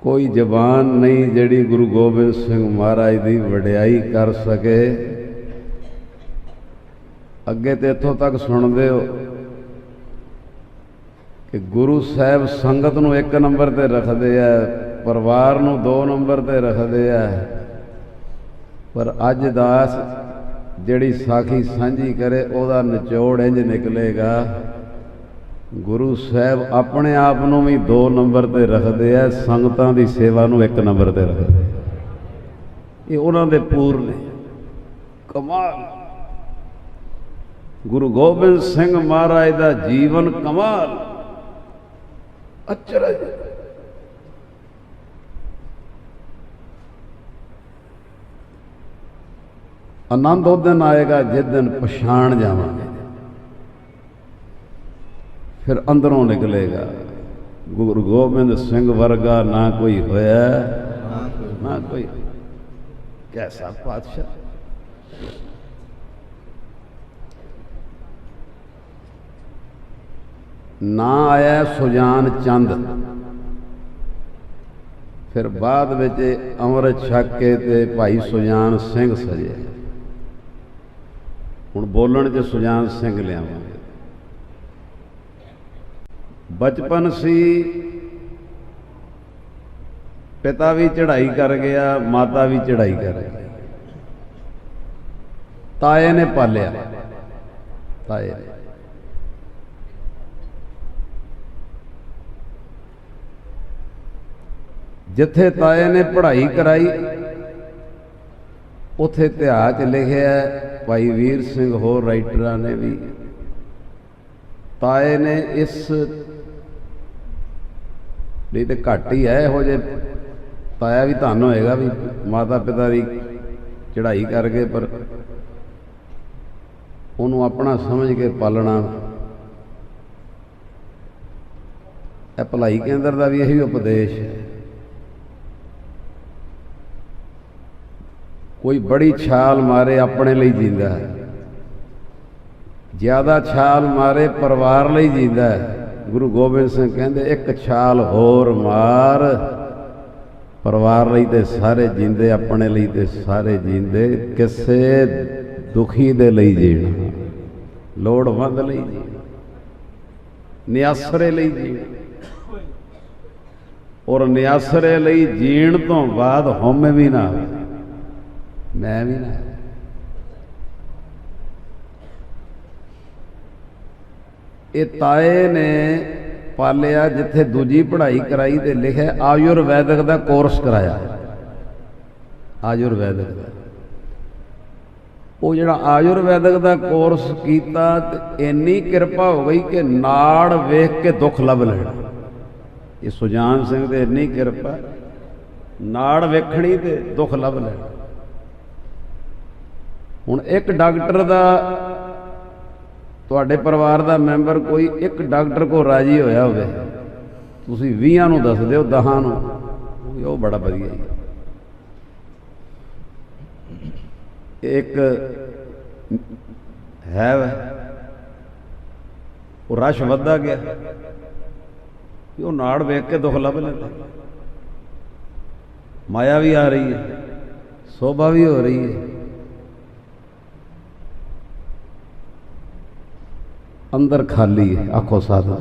कोई जबान नहीं जिहड़ी गुरु गोबिंद सिंह महाराज की वडियाई कर सके। अगे तो इत्थों तक सुनते हो कि गुरु साहब संगत नूं एक नंबर ते रखते हैं, परिवार नूं 2 नंबर ते रखते हैं, पर अज दास जिहड़ी साखी सांझी करे उहदा निचोड़ इंज निकलेगा, गुरु साहब अपने आप नूं भी 2 नंबर ते रखते हैं, संगतां दी सेवा नूं 1 नंबर ते रखते। ये उन्हां दे पूर ने कमाल। गुरु गोबिंद सिंह महाराज दा जीवन कमाल, अचरज। आनंद उस दिन आएगा जिस दिन पछाण जावांगे, फिर अंदरों निकलेगा गुरु गोबिंद सिंह वर्गा ना कोई होया ना कोई। कैसा पातशाह। ना आया सुजान चंद, फिर बाद विच अमृत छक के ते भाई सुजान सिंह सजे। हुण बोलण च सुजान सिंह लियावांगे। बचपन सी, पिता भी चढ़ाई कर गया, माता भी चढ़ाई कर गई। ताए ने पालिया, ताए ने। जिथे ताए ने पढ़ाई कराई उथे इतिहास लिखिया भाई वीर सिंह होर राइटरां ने भी, ताए ने इस नहीं तो घट ही है हो जे ताया भी धन होएगा भी माता पिता की चढ़ाई करके, पर उन्होंने अपना समझ के पालना। भलाई केंद्र का भी यही उपदेश है। कोई बड़ी छाल मारे अपने लिए जींदा है, ज्यादा छाल मारे परिवार लिए जींदा है। गुरु गोबिंद सिंह कहते एक छाल होर मार, परिवार लिए ते सारे जींदे, अपने लिए ते सारे जींदे। किसे दुखी दे लिए जीना, लोड़वंद लिए जीना, नियासरे लिए जीना। और नियासरे लिए जीण तो बाद हम भी ना, मैं भी ना। ये ताए ने पालिया जिथे दूजी पढ़ाई कराई तो लिखे आयुर्वैदिक का कोर्स कराया। आयुर्वैदिक का वो जो आयुर्वैदिक का कोर्स किया तो इन्नी कृपा हो गई कि नाड़ वेख के दुख लभ लेना। ये सुजान सिंह की इन्नी कृपा, नाड़ वेखनी तो दुख लभ लेना। हुण एक डॉक्टर का तुहाडे परिवार का मैंबर कोई एक डॉक्टर को राजी होया होवे, तुसीं 20 नूं दस दिओ, 10 नूं, वो बड़ा वधिया है। एक है वो रश वधदा गया, वो नाड़ वेख के दुख लभ लेंदा। माया भी आ रही है, शोभा भी हो रही है, अंदर खाली है। आखो साधु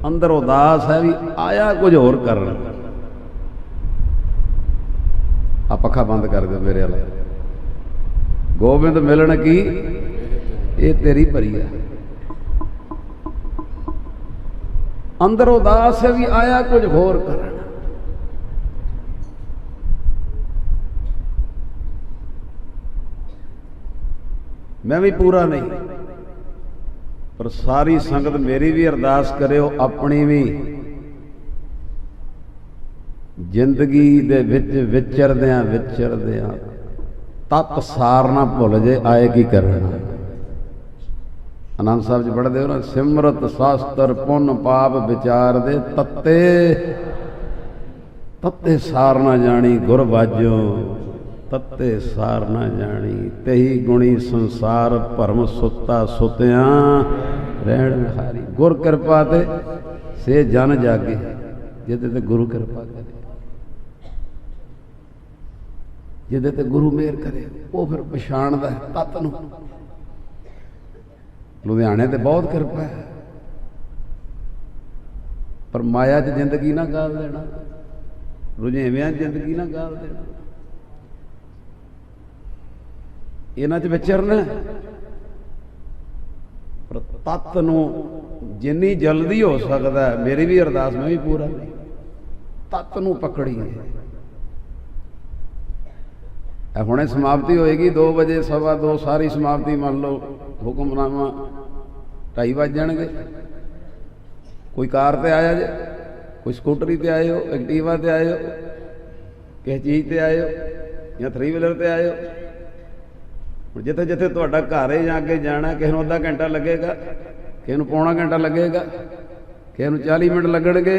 अंदर उदास है भी आया कुछ होर करना। आ पखा बंद कर दो मेरे वाला। गोबिंद मिलन की ये तेरी भरी है। अंदर उदास है भी आया कुछ होर करना। मैं भी पूरा नहीं, पर सारी संगत मेरी भी अरदास करियो, अपनी भी जिंदगी दे विच विचरदियां विचरदियां तत सार ना भुल जे आए की करना। आनंद साहब जी पढ़ते हो ना, सिमरत शास्त्र पुन पाप विचार दे तत्ते तत्ते सार ना जानी गुर बाजो, तत्ते सार ना जानी तेही गुणी संसार भरम सुता सुत्या रहण हारी। गुर कृपा ते से जन जागे। ਜਿਹਦੇ ਤੇ ਗੁਰੂ ਕਿਰਪਾ ਕਰੇ, ਜਿਹਦੇ ਤੇ ਗੁਰੂ ਮਿਹਰ ਕਰੇ, ਉਹ ਫਿਰ ਪਛਾਣਦਾ ਤੱਤ ਨੂੰ। ਲੁਧਿਆਣੇ ਤੇ ਬਹੁਤ ਕਿਰਪਾ ਹੈ, ਪਰ ਮਾਇਆ 'ਚ ਜ਼ਿੰਦਗੀ ਨਾ ਗਾਲ ਦੇਣਾ, ਰੁਝੇਵਿਆਂ 'ਚ ਜ਼ਿੰਦਗੀ ਨਾ ਗਾਲ ਦੇਣਾ, ਇਹਨਾਂ 'ਚ ਵਿਚਰਨਾ। ਪਰ ਤੱਤ ਨੂੰ ਜਿੰਨੀ ਜਲਦੀ ਹੋ ਸਕਦਾ, ਮੇਰੀ ਵੀ ਅਰਦਾਸ, ਮੈਂ ਵੀ ਪੂਰਾ ਨਹੀਂ, ਤੱਤ ਨੂੰ ਪਕੜੀਏ। ਹੁਣੇ ਸਮਾਪਤੀ ਹੋਏਗੀ 2 ਵਜੇ, 2:15 ਸਾਰੀ ਸਮਾਪਤੀ ਮੰਨ ਲਓ, ਹੁਕਮਨਾਮਾ 2:30 ਵੱਜ ਜਾਣਗੇ। ਕੋਈ ਕਾਰ ਤੇ ਆਇਆ ਜੇ, ਕੋਈ ਸਕੂਟਰੀ ਤੇ ਆਏ ਹੋ, ਐਕਟੀਵਾ ਤੇ ਆਏ ਹੋ, ਕਿਸੇ ਚੀਜ਼ ਤੇ ਆਏ ਹੋ, ਜਾਂ 3 ਵੀਲਰ ਤੇ ਆਏ ਹੋ। ਹੁਣ ਜਿੱਥੇ ਜਿੱਥੇ ਤੁਹਾਡਾ ਘਰ ਹੈ ਜਾਂ ਅੱਗੇ ਜਾਣਾ, ਕਿਸੇ ਨੂੰ ਅੱਧਾ ਘੰਟਾ ਲੱਗੇਗਾ, ਕਿਸੇ ਨੂੰ ਪੌਣਾ ਘੰਟਾ ਲੱਗੇਗਾ, ਕਿਸੇ ਨੂੰ 40 ਮਿੰਟ ਲੱਗਣਗੇ।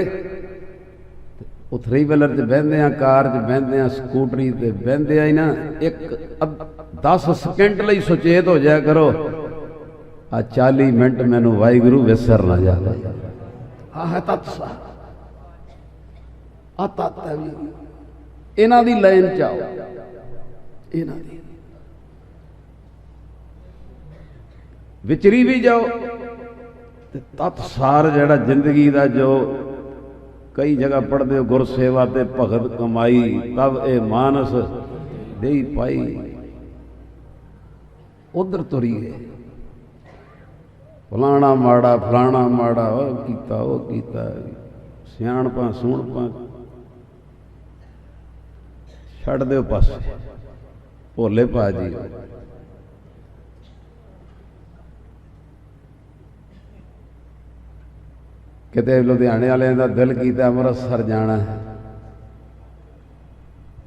ਉਹ 3 ਵੀਲਰ 'ਚ ਬਹਿੰਦੇ ਆ, ਕਾਰ 'ਚ ਬਹਿੰਦੇ ਆ, ਸਕੂਟਰੀ ਤੇ ਬਹਿੰਦੇ ਆ ਹੀ ਨਾ, 10 ਸਕਿੰਟ ਲਈ ਸੁਚੇਤ ਹੋ ਜਾਇਆ ਕਰੋ, ਆ 40 ਮਿੰਟ ਮੈਨੂੰ ਵਾਹਿਗੁਰੂ ਵਿਸਰ ਨਾ ਜਾਵੇ। ਆਹ ਹੈ ਤੱਤ ਸਾ, ਆ ਤੱਤ ਹੈ ਵੀ ਇਹਨਾਂ ਦੀ ਲਾਈਨ 'ਚ ਆਓ, ਇਹਨਾਂ ਦੀ ਵਿਚਰੀ ਵੀ ਜਾਓ ਤੇ ਤੱਤ ਸਾਰ ਜਿਹੜਾ ਜ਼ਿੰਦਗੀ ਦਾ, ਜੋ ਕਈ ਜਗ੍ਹਾ ਪੜ੍ਹਦੇ ਹੋ, ਗੁਰਸੇਵਾ ਤੇ ਭਗਤ ਕਮਾਈ, ਤਬ ਇਹ ਮਾਨਸ ਦੇਈ ਪਾਈ, ਉਧਰ ਤੁਰੀਏ। ਫਲਾਣਾ ਮਾੜਾ, ਫਲਾਣਾ ਮਾੜਾ, ਉਹ ਕੀਤਾ, ਉਹ ਕੀਤਾ, ਸਿਆਣਪਾਂ ਸੂਣਪਾਂ ਛੱਡ ਦਿਓ ਪਾਸੇ, ਭੋਲੇ ਭਾਜੀ। ਕਿਤੇ ਲੁਧਿਆਣੇ ਵਾਲਿਆਂ ਦਾ ਦਿਲ ਕੀਤਾ ਅੰਮ੍ਰਿਤਸਰ ਜਾਣਾ,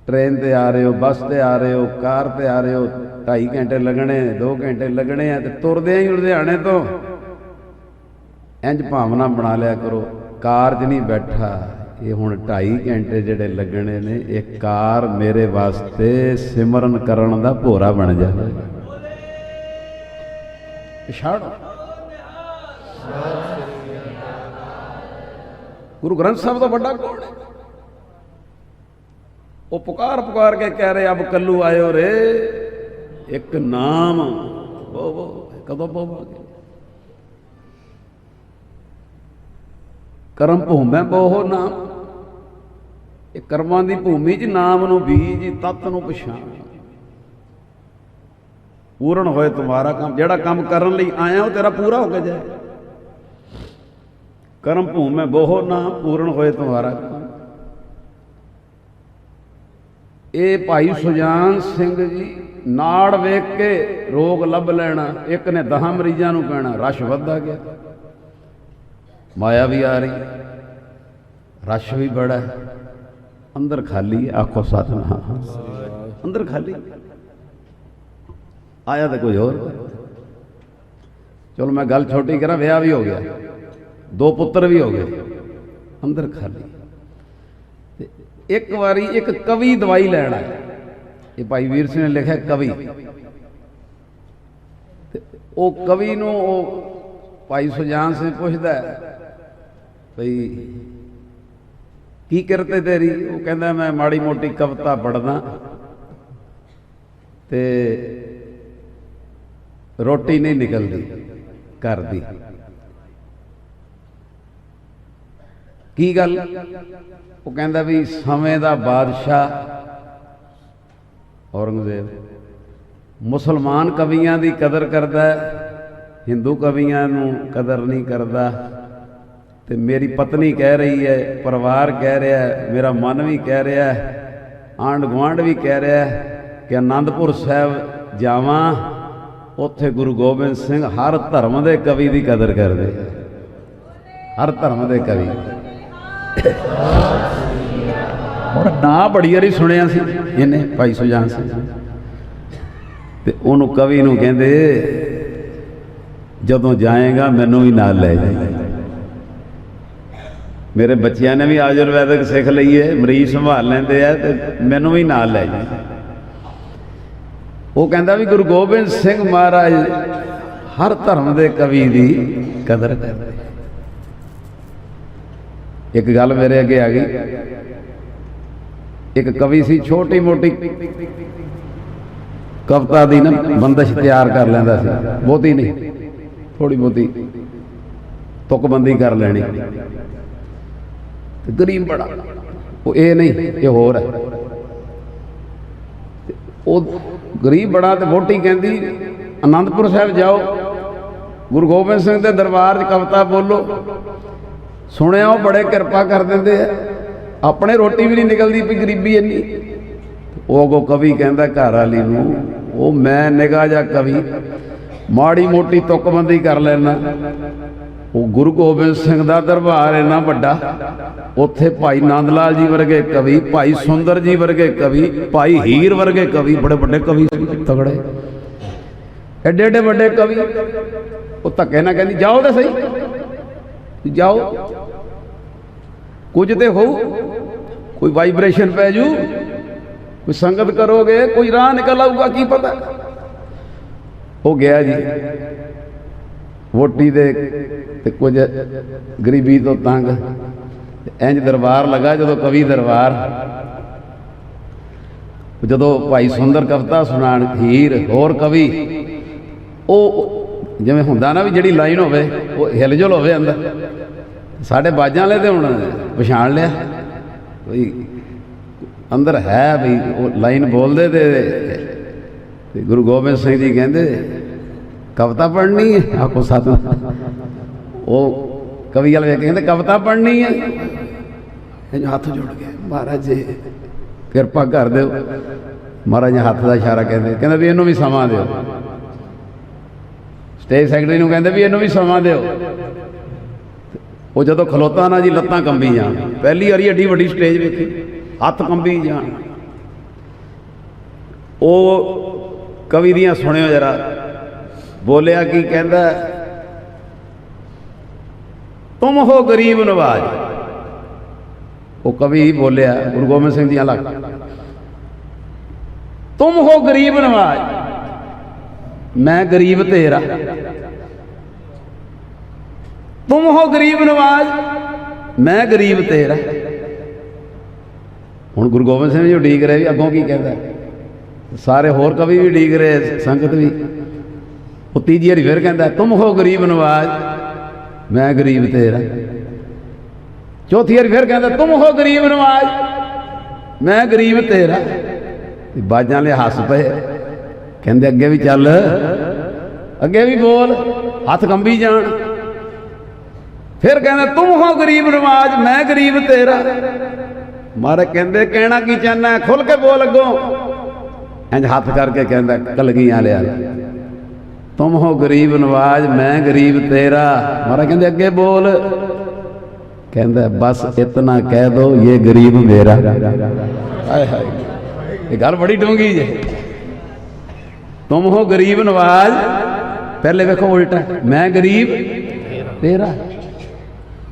ਟ੍ਰੇਨ ਤੇ ਆ ਰਹੇ ਹੋ, ਬੱਸ ਤੇ ਆ ਰਹੇ ਹੋ, ਕਾਰ ਤੇ ਆ ਰਹੇ ਹੋ, 2.5 ਘੰਟੇ ਲੱਗਣੇ, 2 ਘੰਟੇ ਲੱਗਣੇ ਆ, ਤੇ ਤੁਰਦੇ ਹੀ ਲੁਧਿਆਣੇ ਤੋਂ ਇੰਜ ਭਾਵਨਾ ਬਣਾ ਲਿਆ ਕਰੋ, ਕਾਰ 'ਚ ਨਹੀਂ ਬੈਠਾ, ਇਹ ਹੁਣ 2.5 ਘੰਟੇ ਜਿਹੜੇ ਲੱਗਣੇ ਨੇ, ਇਹ ਕਾਰ ਮੇਰੇ ਵਾਸਤੇ ਸਿਮਰਨ ਕਰਨ ਦਾ ਭੋਰਾ ਬਣ ਜਾਵੇ। ਛੱਡ ਗੁਰੂ ਗ੍ਰੰਥ ਸਾਹਿਬ ਦਾ ਵੱਡਾ ਕੌਣ ਹੈ? ਉਹ ਪੁਕਾਰ ਪੁਕਾਰ ਕੇ ਕਹਿ ਰਹੇ, ਅਬ ਕੱਲੂ ਆਇਓ ਰੇ, ਇੱਕ ਨਾਮ ਬੋਵੋ। ਕਦੋਂ ਬੋਵਾਂਗੇ? ਕਰਮ ਭੂਮੈ ਬੋਹੋ ਨਾਮ, ਇਹ ਕਰਮਾਂ ਦੀ ਭੂਮੀ 'ਚ ਨਾਮ ਨੂੰ ਬੀਜ, ਤੱਤ ਨੂੰ ਪਛਾਣ। ਪੂਰਨ ਹੋਏ ਤੁਹਾਰਾ ਕੰਮ, ਜਿਹੜਾ ਕੰਮ ਕਰਨ ਲਈ ਆਇਆ ਉਹ ਤੇਰਾ ਪੂਰਾ ਹੋ ਕੇ ਜਾਏ। ਕਰਮ ਭੂਮੈ ਬੋਹੋ ਨਾਮ, ਪੂਰਨ ਹੋਏ ਤੁਹਾਰਾ ਕੰਮ। ਇਹ ਭਾਈ ਸੁਜਾਨ ਸਿੰਘ ਜੀ, ਨਾੜ ਵੇਖ ਕੇ ਰੋਗ ਲੱਭ ਲੈਣਾ, ਇੱਕ ਨੇ 10 ਮਰੀਜ਼ਾਂ ਨੂੰ ਕਹਿਣਾ, ਰਸ਼ ਵੱਧਦਾ ਗਿਆ, ਮਾਇਆ ਵੀ ਆ ਰਹੀ, ਰਸ਼ ਵੀ ਬੜਾ, ਅੰਦਰ ਖਾਲੀ। ਆਖੋ ਸਤਿਨਾਮ, ਅੰਦਰ ਖਾਲੀ, ਆਇਆ ਤਾਂ ਕੋਈ ਹੋਰ। ਚਲੋ ਮੈਂ ਗੱਲ ਛੋਟੀ ਕਰਾਂ, ਵਿਆਹ ਵੀ ਹੋ ਗਿਆ, 2 ਪੁੱਤਰ ਵੀ ਹੋ ਗਏ, ਅੰਦਰ ਖਾਲੀ। ਤੇ ਇੱਕ ਵਾਰੀ ਇੱਕ ਕਵੀ ਦਵਾਈ ਲੈਣ ਆਇਆ, ਇਹ ਭਾਈ ਵੀਰ ਸਿੰਘ ਨੇ ਲਿਖਿਆ ਕਵੀ, ਤੇ ਉਹ ਕਵੀ ਨੂੰ ਉਹ ਭਾਈ ਸੁਜਾਨ ਸਿੰਘ ਪੁੱਛਦਾ ਭਈ ਕੀ ਕਰਤੇ ਤੇਰੀ? ਉਹ ਕਹਿੰਦਾ ਮੈਂ ਮਾੜੀ ਮੋਟੀ ਕਵਿਤਾ ਪੜ੍ਹਦਾ ਤੇ ਰੋਟੀ ਨਹੀਂ ਨਿਕਲਦੀ ਘਰ ਦੀ। ਕੀ ਗੱਲ? ਉਹ ਕਹਿੰਦਾ ਵੀ ਸਮੇਂ ਦਾ ਬਾਦਸ਼ਾਹ ਔਰੰਗਜ਼ੇਬ ਮੁਸਲਮਾਨ ਕਵੀਆਂ ਦੀ ਕਦਰ ਕਰਦਾ, ਹਿੰਦੂ ਕਵੀਆਂ ਨੂੰ ਕਦਰ ਨਹੀਂ ਕਰਦਾ। ਤੇ ਮੇਰੀ ਪਤਨੀ ਕਹਿ ਰਹੀ ਹੈ, ਪਰਿਵਾਰ ਕਹਿ ਰਿਹਾ, ਮੇਰਾ ਮਨ ਵੀ ਕਹਿ ਰਿਹਾ, ਆਂਢ ਗੁਆਂਢ ਵੀ ਕਹਿ ਰਿਹਾ ਕਿ ਅਨੰਦਪੁਰ ਸਾਹਿਬ ਜਾਵਾਂ, ਉੱਥੇ ਗੁਰੂ ਗੋਬਿੰਦ ਸਿੰਘ ਹਰ ਧਰਮ ਦੇ ਕਵੀ ਦੀ ਕਦਰ ਕਰਦੇ, ਹਰ ਧਰਮ ਦੇ ਕਵੀ। ਹੁਣ ਨਾਂ ਬੜੀ ਵਾਰੀ ਸੁਣਿਆ ਸੀ ਇਹਨੇ, ਭਾਈ ਸੁਜਾਨ ਸਿੰਘ, ਤੇ ਉਹਨੂੰ ਕਵੀ ਨੂੰ ਕਹਿੰਦੇ ਜਦੋਂ ਜਾਏਗਾ ਮੈਨੂੰ ਵੀ ਨਾਲ ਲੈ ਜਾਏ। ਮੇਰੇ ਬੱਚਿਆਂ ਨੇ ਵੀ ਆਯੁਰਵੈਦਿਕ ਸਿੱਖ ਲਈਏ, ਮਰੀਜ਼ ਸੰਭਾਲ ਲੈਂਦੇ ਆ, ਤੇ ਮੈਨੂੰ ਵੀ ਨਾਲ ਲੈ ਜਾਏ। ਉਹ ਕਹਿੰਦਾ ਵੀ ਗੁਰੂ ਗੋਬਿੰਦ ਸਿੰਘ ਮਹਾਰਾਜ ਹਰ ਧਰਮ ਦੇ ਕਵੀ ਦੀ ਕਦਰ ਕਰਦੇ। एक गल मेरे अगे आ गई, एक कवि सी छोटी मोटी कविता दी ना बंदिश तैयार कर लैंदा सी, बहुती नहीं थोड़ी बहुती तुकबंदी कर लैनी। गरीब बड़ा वो ये नहीं ये होर है, वो गरीब बड़ा तो वोटी कहती आनंदपुर साहब जाओ गुरु गोबिंद सिंह के दरबार च कविता बोलो, सुनिया वो बड़े किरपा कर देंगे है, अपने रोटी भी नहीं निकलती भी गरीबी इन्नी। वो अगो कवि कहता घर वाली नूं वो मैं निगाह जा कवि माड़ी मोटी तुकबंदी कर लेना, वो गुरु गोबिंद सिंह का दरबार इन्ना वड्डा, उत्थे भाई नंद लाल जी वर्गे कवि, भाई सुंदर जी वर्गे कवि, भाई हीर वर्गे कवि, बड़े बड़े कवि तगड़े एडे एडे बड़े कवि। वो धक्के ना कहती जाओ तो सही जाओ, कुछ तो हो कोई वाइब्रेशन पै जू, कोई संगत करोगे कोई राह निकल आऊगा की पता। हो गया जी वोटी दे ते कुछ गरीबी तो तंग, इंज दरबार लगा जो कवि दरबार, जो भाई सुंदर कविता सुनान हीर होर कवि, वो जिवें हुंदा ना भी जिहड़ी लाइन होवे वो हिलजुल होवे अंदर, साढ़े बाजां वाले तो हुण पछाण लिया बई अंदर है बई वो लाइन बोलते ते गुरु गोबिंद सिंह जी कहते कविता पढ़नी है, आखो सत वो कवि वाले कहते कविता पढ़नी है, हाथ जोड़ गए महाराज जी कृपा कर दो, महाराज ने हाथ का इशारा कहते भी इनू भी समा दो, स्टेज सैकटरी कहते भी इनू भी समा दो। वो जो खलोता ना जी लत्तां कंबी जान, पहली बारी एडी वड्डी स्टेज वेखी हथ कंबी जान। वो कवि दियां सुनियो जरा बोलिया की कहता तुम हो गरीब नवाज, वो कवि बोलिया गुरु गोबिंद सिंह दियां लग, तुम हो गरीब नवाज मैं गरीब तेरा, तुम हो गरीब नवाज मैं गरीब तेरा। हुण गुरु गोबिंद सिंह जी उडीक रहे भी अगों की कहता, सारे होर कवि भी उडीक रहे संगत भी। वो तीजी बारी फिर कहता तुम हो गरीब नवाज मैं गरीब तेरा, चौथी बारी फिर कहता तुम हो गरीब नवाज मैं गरीब तेरा। बाजां ले हस पे कहते अगे भी चल अगे भी बोल, हथ कंबी जान। फिर कहना तुम हो गरीब नवाज मैं गरीब तेरा। मारे कहते कहना की चाहना है खुल के बोल अगों, इंज हथ करके कहता कलगियां लिया तुम हो गरीब नवाज मैं गरीब तेरा। मारा कहते अगे बोल, कहता बस इतना कह दो ये गरीब मेरा। हाय हाय ये गल बड़ी डूंगी जे, तुम हो गरीब नवाज, पहले देखो उल्टा मैं गरीब तेरा,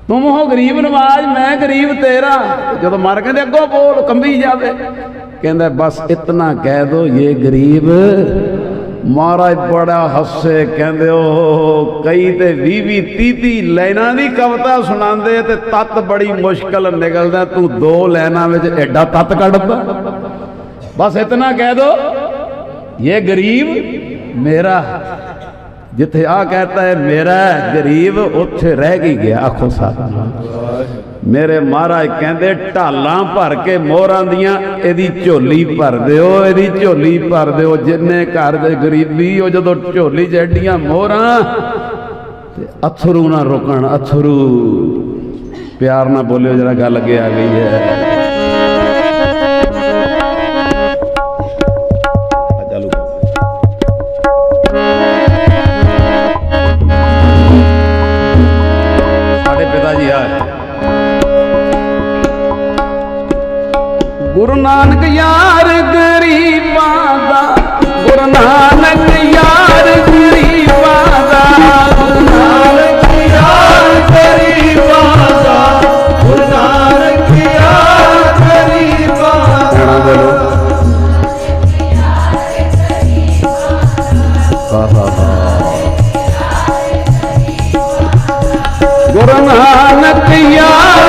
तुम हो गरीब नवाज मैं गरीब तेरा। जो मार कहते अगों बोल कंबी जावे, कहता बस इतना कह दो ये गरीब। महाराज बड़ा हसे, कहते ओ कई तो 20-30 लाइना की कविता सुनाते ते तत बड़ी मुश्किल निकलता, तू 2 लाइना में एडा तत कढ़ता। बस इतना कह दो ये गरीब मेरा, जिथे आ कहता है मेरा गरीब उत्थे रह ही गया। आखो साथ मेरे महाराज कहते ढालां भर के मोहरां दियां इहदी झोली भर दिओ, इहदी झोली भर दिओ। जिन्ने घर दे गरीबी वो जदों झोली च एडियां मोहरां ते अथरू ना रुकण, अथरू प्यार ना बोलियो जरा गल अगे आ गई है। गुरु नानक यार गरीबां दा, गुरु नानक यार गरीबां दा, गुरु नानक यार गरीबां दा, गुरु नानक यार गरीबां दा। गुरु नानक यार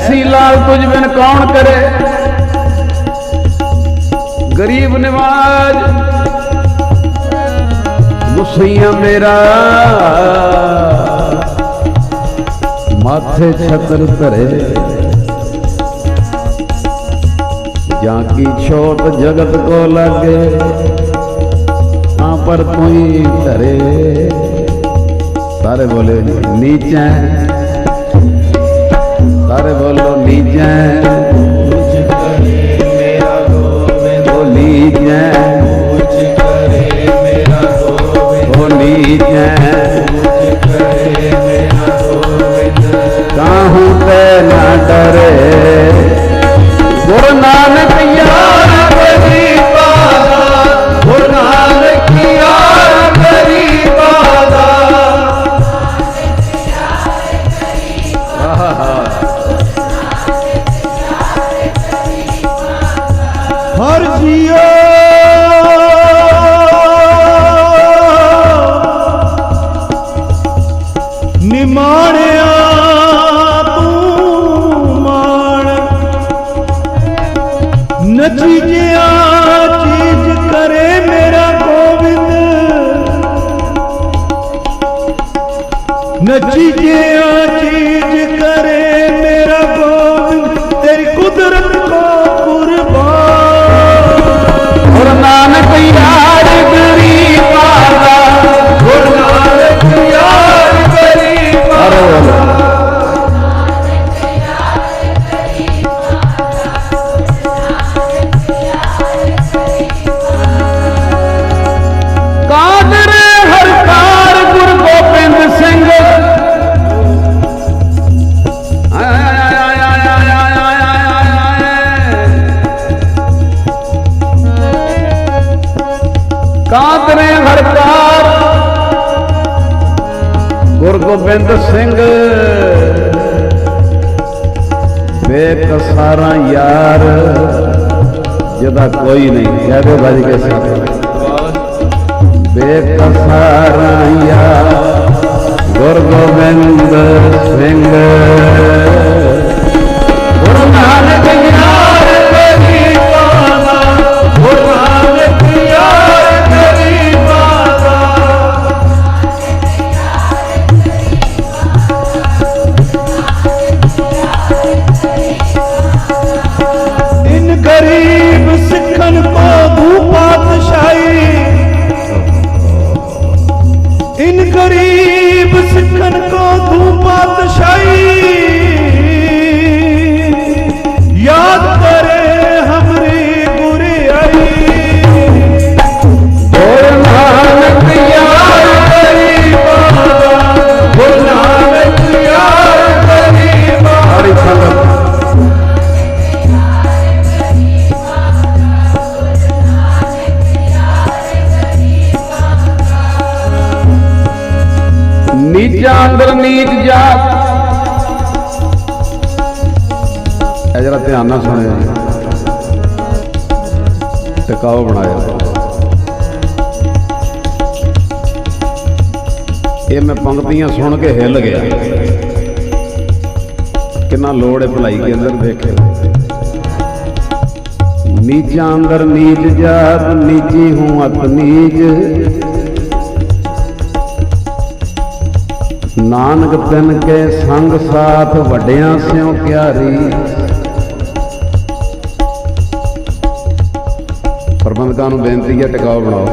ऐसी लाल तुझ बिन कौन करे, गरीब निवाज गुस्सैया मेरा, माथे छतर धरे, जाकी छोट जगत को लगे, हाँ पर तू ही धरे। सारे बोले नीचे, सारे बोलो नीचे, ओ नीचे, ओ नीचे, काहूँ ते ना डरे, गुरु नानक यार गरीबा दा, गुरु नानक यार गरीबा दा। हर जियो निमाणिया तू मान, नचीजिया चीज करे मेरा गोविंद, नचीजिया चीज करे मेरा गोविंद, तेरी कुदरत को कुर्बान। गुरु नानक यार गरीबा दा, गुरु नानक यार गरीबा दा। कादर हरकार गुरु गोबिंद सिंह, कादर हरकार गुरु गोबिंद सिंह, बेकसारा यार जिदा कोई नहीं, कह दो भाजी के साथ, बेकसारा यार गुरु गोबिंद सिंह, गुरु नानक यार गरीबा दा, गुरु नानक यार गरीबा दा। इन गरीब सिखन को दू पातशाही, इन गरीब सिखन को दू पातशाही, याद करे हमरी गुरी आई। गुरु नानक यार गरीबा दा, गुरु नानक यार गरीबा दा। नीचा अंदर नीच जात, जरा ध्यान ना सुने, टिकाऊ बनाया। ये मैं पंक्तियां सुन के हिल गया, कितना लोड़ है भलाई के अंदर देखे। नीचा अंदर नीच जात, नीची हूं अत नीच, नानक तिन के संग साथ वड्डियां स्यों क्यारी। प्रबंधकां नूं बेनती है टिकाऊ बनाओ,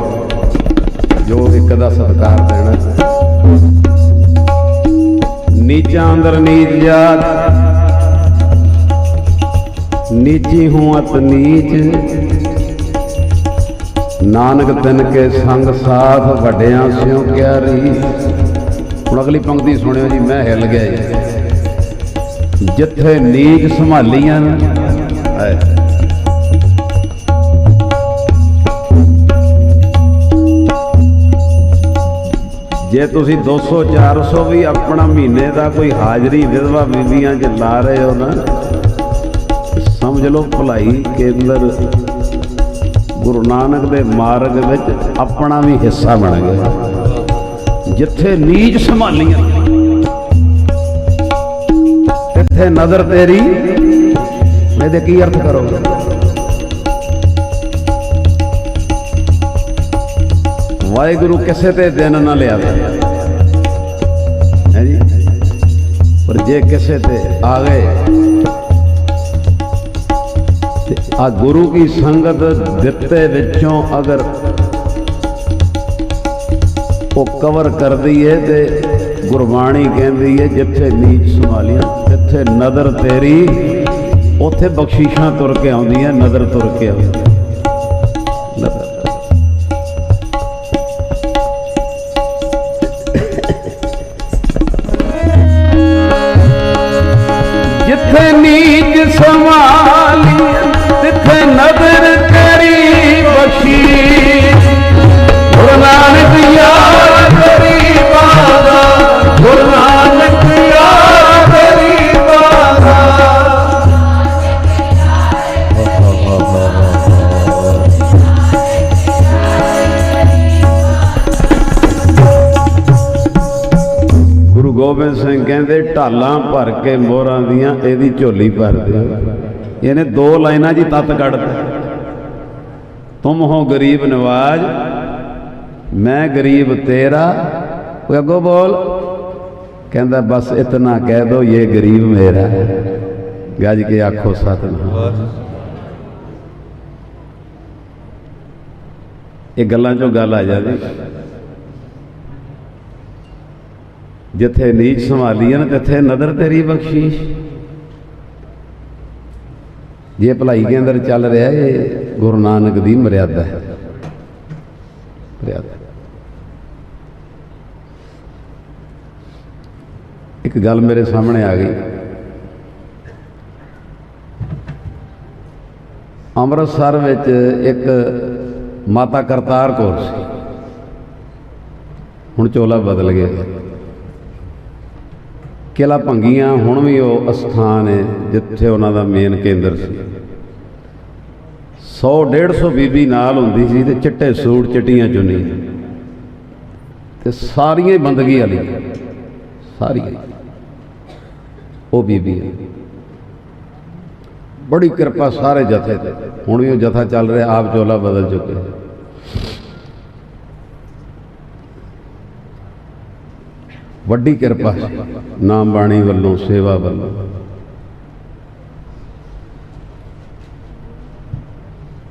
जो एक दा सत्कार देना। नीचा अंदर नीच जात, नीची हूं अत नीच, नानक तिन के संग साथ वड्डियां स्यों क्यारी। ਹੁਣ अगली पंक्ति सुनियो जी, मैं हिल गया जी। जिथे नीच संभालियां जे तुसी 200-400 भी अपना महीने का कोई हाजरी विधवा बीबियां च ला रहे हो ना, समझ लो भलाई केंद्र गुरु नानक दे मार्ग विच अपना भी हिस्सा बन गया। जिथे नीच संभालियां ਜਿੱਥੇ ਨਜ਼ਰ ਤੇਰੀ, ਇਹਦੇ ਕੀ ਅਰਥ ਕਰੋਗੇ? ਵਾਹਿਗੁਰੂ ਕਿਸੇ ਤੇ ਦਿਨ ਨਾ ਲਿਆਵੇ ਹੈ ਜੀ, ਪਰ ਜੇ ਕਿਸੇ ਤੇ ਆ ਗਏ ਤੇ ਆ ਗੁਰੂ ਕੀ ਸੰਗਤ ਦਿੱਤੇ ਵਿੱਚੋਂ ਅਗਰ ਉਹ ਕਵਰ ਕਰਦੀ ਹੈ ਤੇ ਗੁਰਬਾਣੀ ਕਹਿੰਦੀ ਹੈ ਜਿੱਥੇ ਨੀਚ ਸੰਭਾਲੀਆਂ, ਜਿੱਥੇ ਨਜ਼ਰ ਤੇਰੀ ਉੱਥੇ ਬਖਸ਼ੀਸ਼ਾਂ ਤੁਰ ਕੇ ਆਉਂਦੀਆਂ, ਨਜ਼ਰ ਤੁਰ ਕੇ ਆਉਂਦੀ। ਜਿੱਥੇ ਨੀਚ ਸੰਭਾਲੀਆਂ, ਜਿੱਥੇ ਨਜ਼ਰ ਤੇਰੀ ਬਖਸ਼ੀ, ਗੁਰੂ ਨਾਨਕ ਯਾਰ ਗਰੀਬਾਂ ਦਾ, ਗੁਰੂ ਨਾਨਕ ਯਾਰ ਗਰੀਬਾਂ ਦਾ। ਗੁਰੂ ਗੋਬਿੰਦ ਸਿੰਘ ਕਹਿੰਦੇ ਢਾਲਾਂ ਭਰ ਕੇ ਮੋਹਰਾਂ ਦੀਆਂ ਇਹਦੀ ਝੋਲੀ ਭਰ ਦਿਓ। ਇਹਨੇ ਦੋ ਲਾਈਨਾਂ ਜੀ ਤੱਤ ਕੱਢਦਾ, ਤੁਮ ਹੋ ਗਰੀਬ ਨਵਾਜ, ਮੈਂ ਗਰੀਬ ਤੇਰਾ। ਉਹ ਅੱਗੋਂ ਬੋਲ, ਕਹਿੰਦਾ ਬਸ ਇਤਨਾ ਕਹਿ ਦੋ ਇਹ ਗਰੀਬ ਮੇਰਾ। ਗੱਜ ਕੇ ਆਖੋ ਸਤਿਨਾਮ। ਇਹ ਗੱਲਾਂ ਚੋਂ ਗੱਲ ਆ ਜਾਂਦੀ, ਜਿੱਥੇ ਨੀਚ ਸੰਭਾਲੀਆਂ ਨਾ ਤਿੱਥੇ ਨਜ਼ਰ ਤੇਰੀ ਬਖਸ਼ੀਸ਼। ਜੇ ਭਲਾਈ ਕੇ ਅੰਦਰ ਚੱਲ ਰਿਹਾ, ਇਹ ਗੁਰੂ ਨਾਨਕ ਦੀ ਮਰਿਆਦਾ ਹੈ। ਮਰਿਆਦਾ ਇੱਕ ਗੱਲ ਮੇਰੇ ਸਾਹਮਣੇ ਆ ਗਈ। ਅੰਮ੍ਰਿਤਸਰ ਵਿੱਚ ਇੱਕ ਮਾਤਾ ਕਰਤਾਰ ਕੌਰ ਸੀ, ਹੁਣ ਚੋਲਾ ਬਦਲ ਗਿਆ। ਕਿਲ੍ਹਾ ਭੰਗੀਆਂ ਹੁਣ ਵੀ ਉਹ ਅਸਥਾਨ ਹੈ ਜਿੱਥੇ ਉਹਨਾਂ ਦਾ ਮੇਨ ਕੇਂਦਰ ਸੀ। 100-150 ਬੀਬੀ ਨਾਲ ਹੁੰਦੀ ਸੀ ਤੇ ਚਿੱਟੇ ਸੂਟ, ਚਿੱਟੀਆਂ ਚੁੰਨੀਆਂ, ਤੇ ਸਾਰੀਆਂ ਹੀ ਬੰਦਗੀ ਵਾਲੀ, ਸਾਰੀਆਂ ਉਹ ਬੀਬੀ। ਬੜੀ ਕਿਰਪਾ ਸਾਰੇ ਜਥੇ ਤੇ। ਹੁਣ ਵੀ ਉਹ ਜਥਾ ਚੱਲ ਰਿਹਾ, ਆਪ ਚੋਲਾ ਬਦਲ ਚੁੱਕੇ। ਵੱਡੀ ਕਿਰਪਾ ਨਾਮ ਬਾਣੀ ਵੱਲੋਂ, ਸੇਵਾ ਵੱਲੋਂ।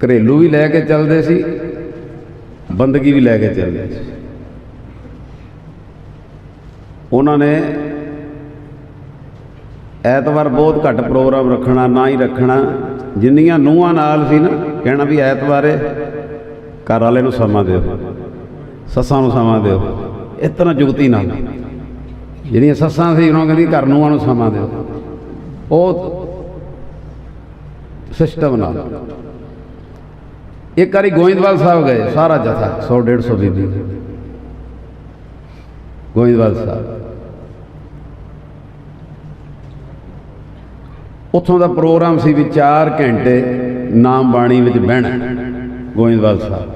ਘਰੇਲੂ ਵੀ ਲੈ ਕੇ ਚੱਲਦੇ ਸੀ, ਬੰਦਗੀ ਵੀ ਲੈ ਕੇ ਚੱਲਦੇ ਸੀ। ਉਹਨਾਂ ਨੇ ਐਤਵਾਰ ਬਹੁਤ ਘੱਟ ਪ੍ਰੋਗਰਾਮ ਰੱਖਣਾ, ਨਾ ਹੀ ਰੱਖਣਾ। ਜਿੰਨੀਆਂ ਨੂੰਹਾਂ ਨਾਲ ਸੀ ਨਾ, ਕਹਿਣਾ ਵੀ ਐਤਵਾਰੇ ਘਰ ਵਾਲੇ ਨੂੰ ਸਮਾਂ ਦਿਓ, ਸੱਸਾਂ ਨੂੰ ਸਮਾਂ ਦਿਓ। ਇਸ ਤਰ੍ਹਾਂ ਜੁਗਤੀ ਨਾਲ ਜਿਹੜੀਆਂ ਸੱਸਾਂ ਸੀ ਉਹਨਾਂ ਕਹਿੰਦੀ ਘਰ ਨੂੰਹਾਂ ਨੂੰ ਸਮਾਂ ਦਿਓ, ਉਹ ਸਿਸਟਮ ਨਾਲ। ਇੱਕ ਵਾਰੀ ਗੋਇੰਦਵਾਲ ਸਾਹਿਬ ਗਏ, ਸਾਰਾ ਜਥਾ 100-150 ਬੀਬੀ ਗੋਇੰਦਵਾਲ ਸਾਹਿਬ। ਉੱਥੋਂ ਦਾ ਪ੍ਰੋਗਰਾਮ ਸੀ ਵੀ 4 ਘੰਟੇ ਨਾਮ ਬਾਣੀ ਵਿੱਚ ਬਹਿਣਾ। ਗੋਇੰਦਵਾਲ ਸਾਹਿਬ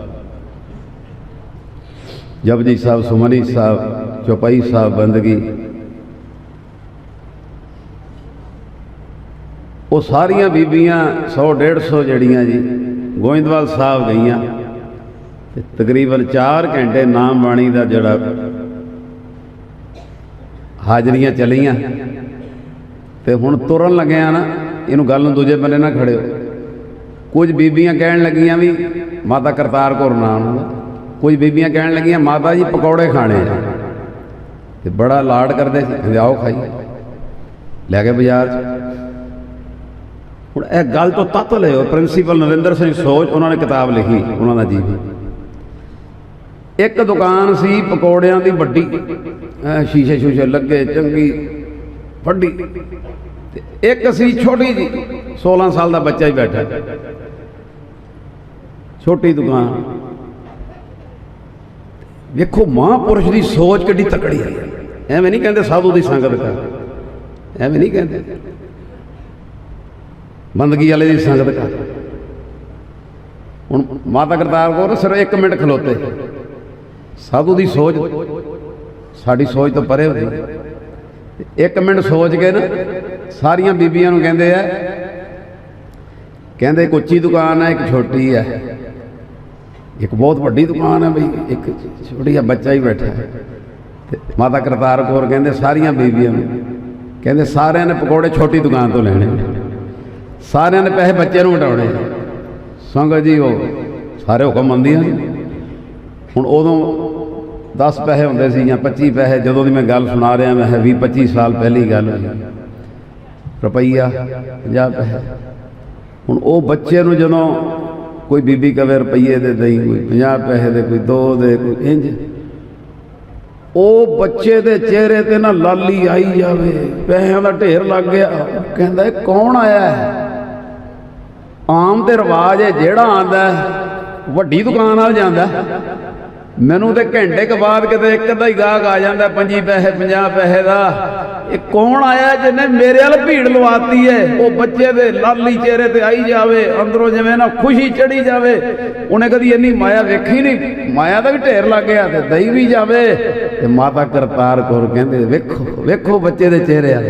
ਜਪਜੀ ਸਾਹਿਬ, ਸੁਮਨੀ ਸਾਹਿਬ, ਚੌਪਈ ਸਾਹਿਬ, ਬੰਦਗੀ, ਉਹ ਸਾਰੀਆਂ ਬੀਬੀਆਂ 100-150 ਜਿਹੜੀਆਂ ਜੀ ਗੋਇੰਦਵਾਲ ਸਾਹਿਬ ਗਈਆਂ ਤੇ ਤਕਰੀਬਨ 4 ਘੰਟੇ ਨਾਮ ਬਾਣੀ ਦਾ ਜਿਹੜਾ ਹਾਜ਼ਰੀਆਂ ਚਲੀਆਂ। ਤੇ ਹੁਣ ਤੁਰਨ ਲੱਗਿਆ ਨਾ, ਇਹਨੂੰ ਗੱਲ ਨੂੰ ਦੂਜੇ ਬੰਨੇ ਨਾ ਖੜਿਓ। ਕੁਝ ਬੀਬੀਆਂ ਕਹਿਣ ਲੱਗੀਆਂ ਵੀ ਮਾਤਾ ਕਰਤਾਰ ਕੌਰ ਨਾਮ ਉਹਨਾਂ ਦਾ, ਕੁਝ ਬੀਬੀਆਂ ਕਹਿਣ ਲੱਗੀਆਂ ਮਾਤਾ ਜੀ ਪਕੌੜੇ ਖਾਣੇ ਆ, ਤੇ ਬੜਾ ਲਾਡ ਕਰਦੇ ਸੀ, ਕਹਿੰਦੇ ਆਓ ਖਾਈ, ਲੈ ਕੇ ਬਾਜ਼ਾਰ 'ਚ। ਹੁਣ ਇਹ ਗੱਲ ਤੋਂ ਤੱਤ ਲਿਓ। ਪ੍ਰਿੰਸੀਪਲ ਨਰਿੰਦਰ ਸਿੰਘ ਸੋਚ, ਉਹਨਾਂ ਨੇ ਕਿਤਾਬ ਲਿਖੀ, ਉਹਨਾਂ ਦਾ ਜੀ। ਇੱਕ ਦੁਕਾਨ ਸੀ ਪਕੌੜਿਆਂ ਦੀ ਵੱਡੀ, ਸ਼ੀਸ਼ੇ ਸ਼ੂਸ਼ੇ ਲੱਗੇ, ਚੰਗੀ ਵੱਡੀ, ਤੇ ਇੱਕ ਸੀ ਛੋਟੀ ਜੀ, 16 ਸਾਲ ਦਾ ਬੱਚਾ ਹੀ ਬੈਠਾ, ਛੋਟੀ ਦੁਕਾਨ। ਵੇਖੋ ਮਹਾਂਪੁਰਸ਼ ਦੀ ਸੋਚ ਕਿੱਡੀ ਤਕੜੀ ਹੈ। ਐਵੇਂ ਨਹੀਂ ਕਹਿੰਦੇ ਸਾਧੂ ਦੀ ਸੰਗਤ ਕਰ, ਐਵੇਂ ਨਹੀਂ ਕਹਿੰਦੇ ਬੰਦਗੀ ਵਾਲੇ ਦੀ ਸੰਗਤ ਕਰ। ਹੁਣ ਮਾਤਾ ਕਰਤਾਰ ਕੌਰ ਸਿਰਫ 1 ਮਿੰਟ ਖਲੋਤੇ, ਸਾਧੂ ਦੀ ਸੋਚ ਸਾਡੀ ਸੋਚ ਤੋਂ ਪਰੇ ਹੁੰਦੀ। 1 ਮਿੰਟ ਸੋਚ ਕੇ ਨਾ ਸਾਰੀਆਂ ਬੀਬੀਆਂ ਨੂੰ ਕਹਿੰਦੇ ਆ, ਕਹਿੰਦੇ ਇੱਕ ਉੱਚੀ ਦੁਕਾਨ ਹੈ, ਇੱਕ ਛੋਟੀ ਹੈ, ਇੱਕ ਬਹੁਤ ਵੱਡੀ ਦੁਕਾਨ ਹੈ ਬਈ, ਇੱਕ ਛੋਟੀ ਜਿਹਾ ਬੱਚਾ ਹੀ ਬੈਠਾ ਹੈ। ਤੇ ਮਾਤਾ ਕਰਤਾਰ ਕੌਰ ਕਹਿੰਦੇ ਸਾਰੀਆਂ ਬੀਬੀਆਂ ਨੂੰ, ਕਹਿੰਦੇ ਸਾਰਿਆਂ ਨੇ ਪਕੌੜੇ ਛੋਟੀ ਦੁਕਾਨ ਤੋਂ ਲੈਣੇ, ਸਾਰਿਆਂ ਨੇ ਪੈਸੇ ਬੱਚੇ ਨੂੰ ਵਟਾਉਣੇ। ਸੰਗਤ ਜੀ ਉਹ ਸਾਰੇ ਹੁਕਮ ਮੰਨਦੀਆਂ ਸੀ। ਹੁਣ ਉਦੋਂ 10 ਪੈਸੇ ਹੁੰਦੇ ਸੀ ਜਾਂ 25 ਪੈਸੇ, ਜਦੋਂ ਦੀ ਮੈਂ ਗੱਲ ਸੁਣਾ ਰਿਹਾ ਮੈਂ 20-25 ਸਾਲ ਪਹਿਲੀ ਗੱਲ ਹੋਈ, ਰੁਪਈਆ 50 ਪੈਸੇ। ਹੁਣ ਉਹ ਬੱਚੇ ਨੂੰ ਜਦੋਂ ਕੋਈ ਬੀਬੀ ਕਵੇ ਰੁਪਈਏ ਦੇ ਦੇਈ, ਕੋਈ 50 ਪੈਸੇ ਦੇ, ਕੋਈ 2 ਦੇ, ਕੋਈ ਇੰਜ, ਉਹ ਬੱਚੇ ਦੇ ਚਿਹਰੇ ਤੇ ਨਾ ਲਾਲੀ ਆਈ ਜਾਵੇ, ਪੈਸਿਆਂ ਦਾ ਢੇਰ ਲੱਗ ਗਿਆ। ਕਹਿੰਦਾ ਇਹ ਕੌਣ ਆਇਆ? ਆਮ ਤੇ ਰਿਵਾਜ ਹੈ, ਜਿਹੜਾ ਆਉਂਦਾ ਵੱਡੀ ਦੁਕਾਨ ਵਾਲ ਜਾਂਦਾ, ਮੈਨੂੰ ਤੇ ਘੰਟੇ ਕੁ ਬਾਅਦ ਕਿਤੇ ਇੱਕ ਅੱਧਾ ਹੀ ਗਾਹਕ ਆ ਜਾਂਦਾ 25 ਪੈਸੇ 50 ਪੈਸੇ ਦਾ। ਇਹ ਕੌਣ ਆਇਆ ਜਿਹਨੇ ਮੇਰੇ ਵੱਲ ਭੀੜ ਲਵਾਤੀ ਹੈ? ਉਹ ਬੱਚੇ ਦੇ ਲਾਲੀ ਚਿਹਰੇ ਤੇ ਆਈ ਜਾਵੇ, ਅੰਦਰੋਂ ਜਿਵੇਂ ਨਾ ਖੁਸ਼ੀ ਚੜੀ ਜਾਵੇ। ਉਹਨੇ ਕਦੀ ਇੰਨੀ ਮਾਇਆ ਵੇਖੀ ਨਹੀਂ, ਮਾਇਆ ਦਾ ਵੀ ਢੇਰ ਲੱਗ ਗਿਆ ਤੇ ਦਈ ਵੀ ਜਾਵੇ। ਤੇ ਮਾਤਾ ਕਰਤਾਰ ਕੌਰ ਕਹਿੰਦੇ ਵੇਖੋ ਵੇਖੋ ਬੱਚੇ ਦੇ ਚਿਹਰੇ ਆ।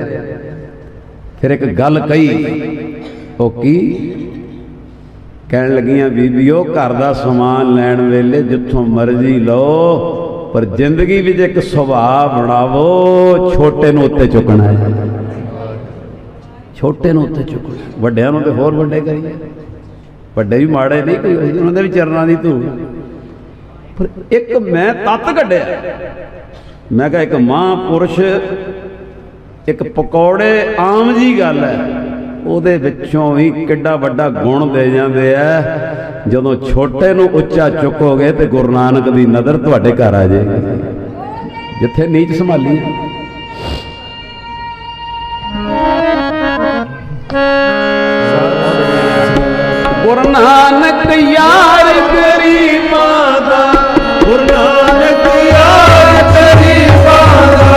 ਫਿਰ ਇੱਕ ਗੱਲ ਕਹੀ, ਉਹ ਕੀ ਕਹਿਣ ਲੱਗੀਆਂ, ਬੀਬੀਓ ਘਰ ਦਾ ਸਮਾਨ ਲੈਣ ਵੇਲੇ ਜਿੱਥੋਂ ਮਰਜ਼ੀ ਲਓ, ਪਰ ਜ਼ਿੰਦਗੀ ਵਿੱਚ ਇੱਕ ਸੁਭਾਅ ਬਣਾਵੋ, ਛੋਟੇ ਨੂੰ ਉੱਤੇ ਚੁੱਕਣਾ ਹੈ, ਛੋਟੇ ਨੂੰ ਉੱਤੇ ਚੁੱਕਣਾ। ਵੱਡਿਆਂ ਨੂੰ ਤੇ ਹੋਰ ਵੱਡੇ ਕਰੀਏ, ਵੱਡੇ ਵੀ ਮਾੜੇ ਨਹੀਂ ਕੋਈ, ਉਹਨਾਂ ਦੇ ਵੀ ਚਰਨਾਂ ਦੀ ਧੂੜ। ਪਰ ਇੱਕ ਮੈਂ ਤੱਤ ਕੱਢਿਆ, ਮੈਂ ਕਿਹਾ ਇੱਕ ਮਹਾਂਪੁਰਸ਼, ਇੱਕ ਪਕੌੜੇ ਆਮ ਜੀ ਗੱਲ ਹੈ, ਉਹਦੇ ਵਿੱਚੋਂ ਵੀ ਕਿੱਡਾ ਵੱਡਾ ਗੁਣ ਦੇ ਜਾਂਦੇ ਆ। ਜਦੋਂ ਛੋਟੇ ਨੂੰ ਉੱਚਾ ਚੁੱਕੋਗੇ ਤੇ ਗੁਰੂ ਨਾਨਕ ਦੀ ਨਜ਼ਰ ਤੁਹਾਡੇ ਘਰ ਆ ਜਾਏਗੀ, ਜਿੱਥੇ ਨੀਚ ਸੰਭਾਲੀ। ਗੁਰੂ ਨਾਨਕ ਯਾਰ ਗਰੀਬਾਂ ਦਾ, ਗੁਰੂ ਨਾਨਕ ਯਾਰ ਗਰੀਬਾਂ ਦਾ,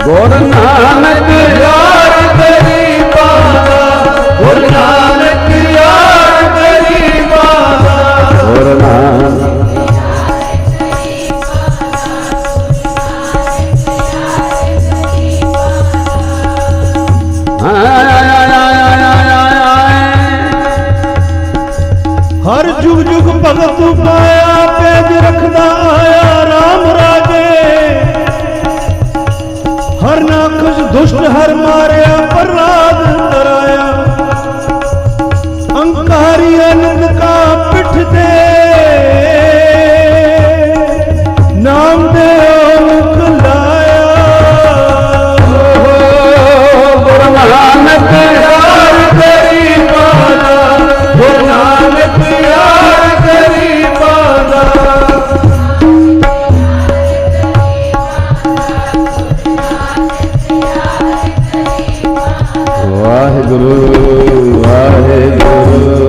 ਗੁਰੂ ਨਾਨਕ ਯਾਰ ਗਰੀਬਾਂ ਦਾ, ਗੁਰੂ ਨਾਨਕ ਯਾਰ ਗਰੀਬਾਂ ਦਾ, ਗੁਰੂ ਨਾਨਕ ਹਰ ਜੁਗ ਜੁਗ ਭਗਤ ਪਾਇਆ, ਪੈਜ ਰੱਖਦਾ ਆਇਆ ਰਾਮ ਰਾਜੇ। ਹਰ ਨਾਖਸ਼ ਦੁਸ਼ਟ ਹਰ ਮਾਰਿਆ, ਪ੍ਰਹਲਾਦ ਤਰਾਇਆ। ਅੰਕਾਰੀ ਅਨੰਦ ਕਾ ਪਿੱਠ ਤੇ, ਨਾਮ ਦੇ ਮੁਖ ਲਾਇਆ। ਗੁਰੂ ਨਾਨਕ ਯਾਰ ਗਰੀਬਾਂ ਦਾ, ਗੁਰੂ ਨਾਨਕ ਯਾਰ ਗਰੀਬਾਂ ਦਾ। ਵਾਹਿਗੁਰੂ ਵਾਹਿਗੁਰੂ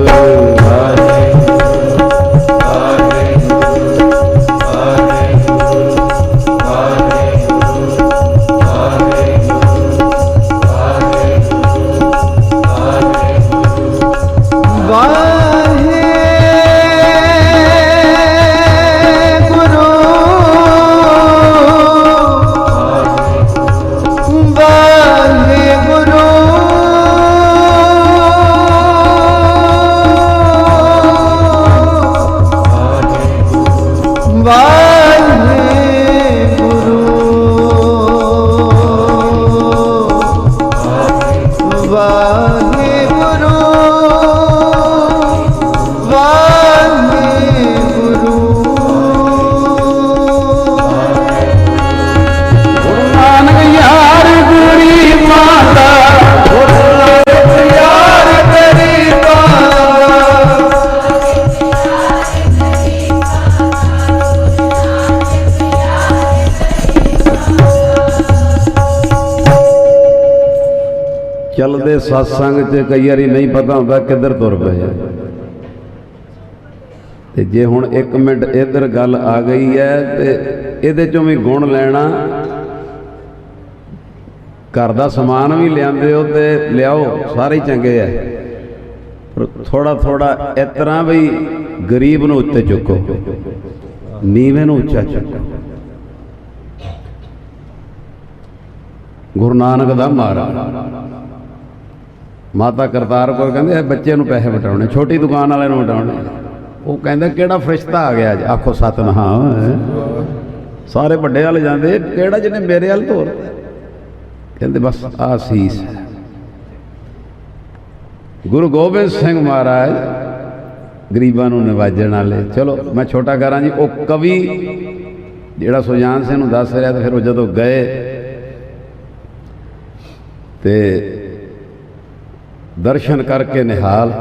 ਚੱਲਦੇ ਸਤਸੰਗ 'ਚ ਕਈ ਵਾਰੀ ਨਹੀਂ ਪਤਾ ਹੁੰਦਾ ਕਿੱਧਰ ਤੁਰ ਪਏ ਆ। ਤੇ ਜੇ ਹੁਣ 1 ਮਿੰਟ ਇੱਧਰ ਗੱਲ ਆ ਗਈ ਹੈ ਤੇ ਇਹਦੇ 'ਚੋਂ ਵੀ ਗੁਣ ਲੈਣਾ। ਘਰ ਦਾ ਸਮਾਨ ਵੀ ਲਿਆਂਦੇ ਹੋ ਤੇ ਲਿਆਓ, ਸਾਰੇ ਹੀ ਚੰਗੇ ਆ, ਪਰ ਥੋੜਾ ਥੋੜਾ ਇਸ ਤਰ੍ਹਾਂ ਵੀ ਗਰੀਬ ਨੂੰ ਉੱਤੇ ਚੁੱਕੋ। ਨੀਵੇਂ ਨੂੰ ਉੱਚਾ ਚੁੱਕੋ। ਗੁਰੂ ਨਾਨਕ ਦਾ ਮਾਰਾ। ਮਾਤਾ ਕਰਤਾਰ ਕੌਰ ਕਹਿੰਦੇ ਇਹ ਬੱਚੇ ਨੂੰ ਪੈਸੇ ਵਟਾਉਣੇ, ਛੋਟੀ ਦੁਕਾਨ ਵਾਲੇ ਨੂੰ ਵਟਾਉਣੇ। ਉਹ ਕਹਿੰਦਾ ਕਿਹੜਾ ਫਰਿਸ਼ਤਾ ਆ ਗਿਆ ਅੱਜ? ਆਖੋ ਸਤਨਾਮ। ਸਾਰੇ ਵੱਡੇ ਵੱਲ ਜਾਂਦੇ, ਕਿਹੜਾ ਜਿਹਨੇ ਮੇਰੇ ਵੱਲ ਤੋਰ? ਕਹਿੰਦੇ ਬਸ ਆਹ ਸੀਸ। ਗੁਰੂ ਗੋਬਿੰਦ ਸਿੰਘ ਮਹਾਰਾਜ ਗਰੀਬਾਂ ਨੂੰ ਨਿਵਾਜਣ ਵਾਲੇ। ਚਲੋ ਮੈਂ ਛੋਟਾ ਕਰਾਂ ਜੀ। ਉਹ ਕਵੀ ਜਿਹੜਾ ਸੁਜਾਨ ਸਿੰਘ ਨੂੰ ਦੱਸ ਰਿਹਾ, ਤੇ ਫਿਰ ਉਹ ਜਦੋਂ ਗਏ ਤੇ ਦਰਸ਼ਨ ਕਰਕੇ ਨਿਹਾਲ,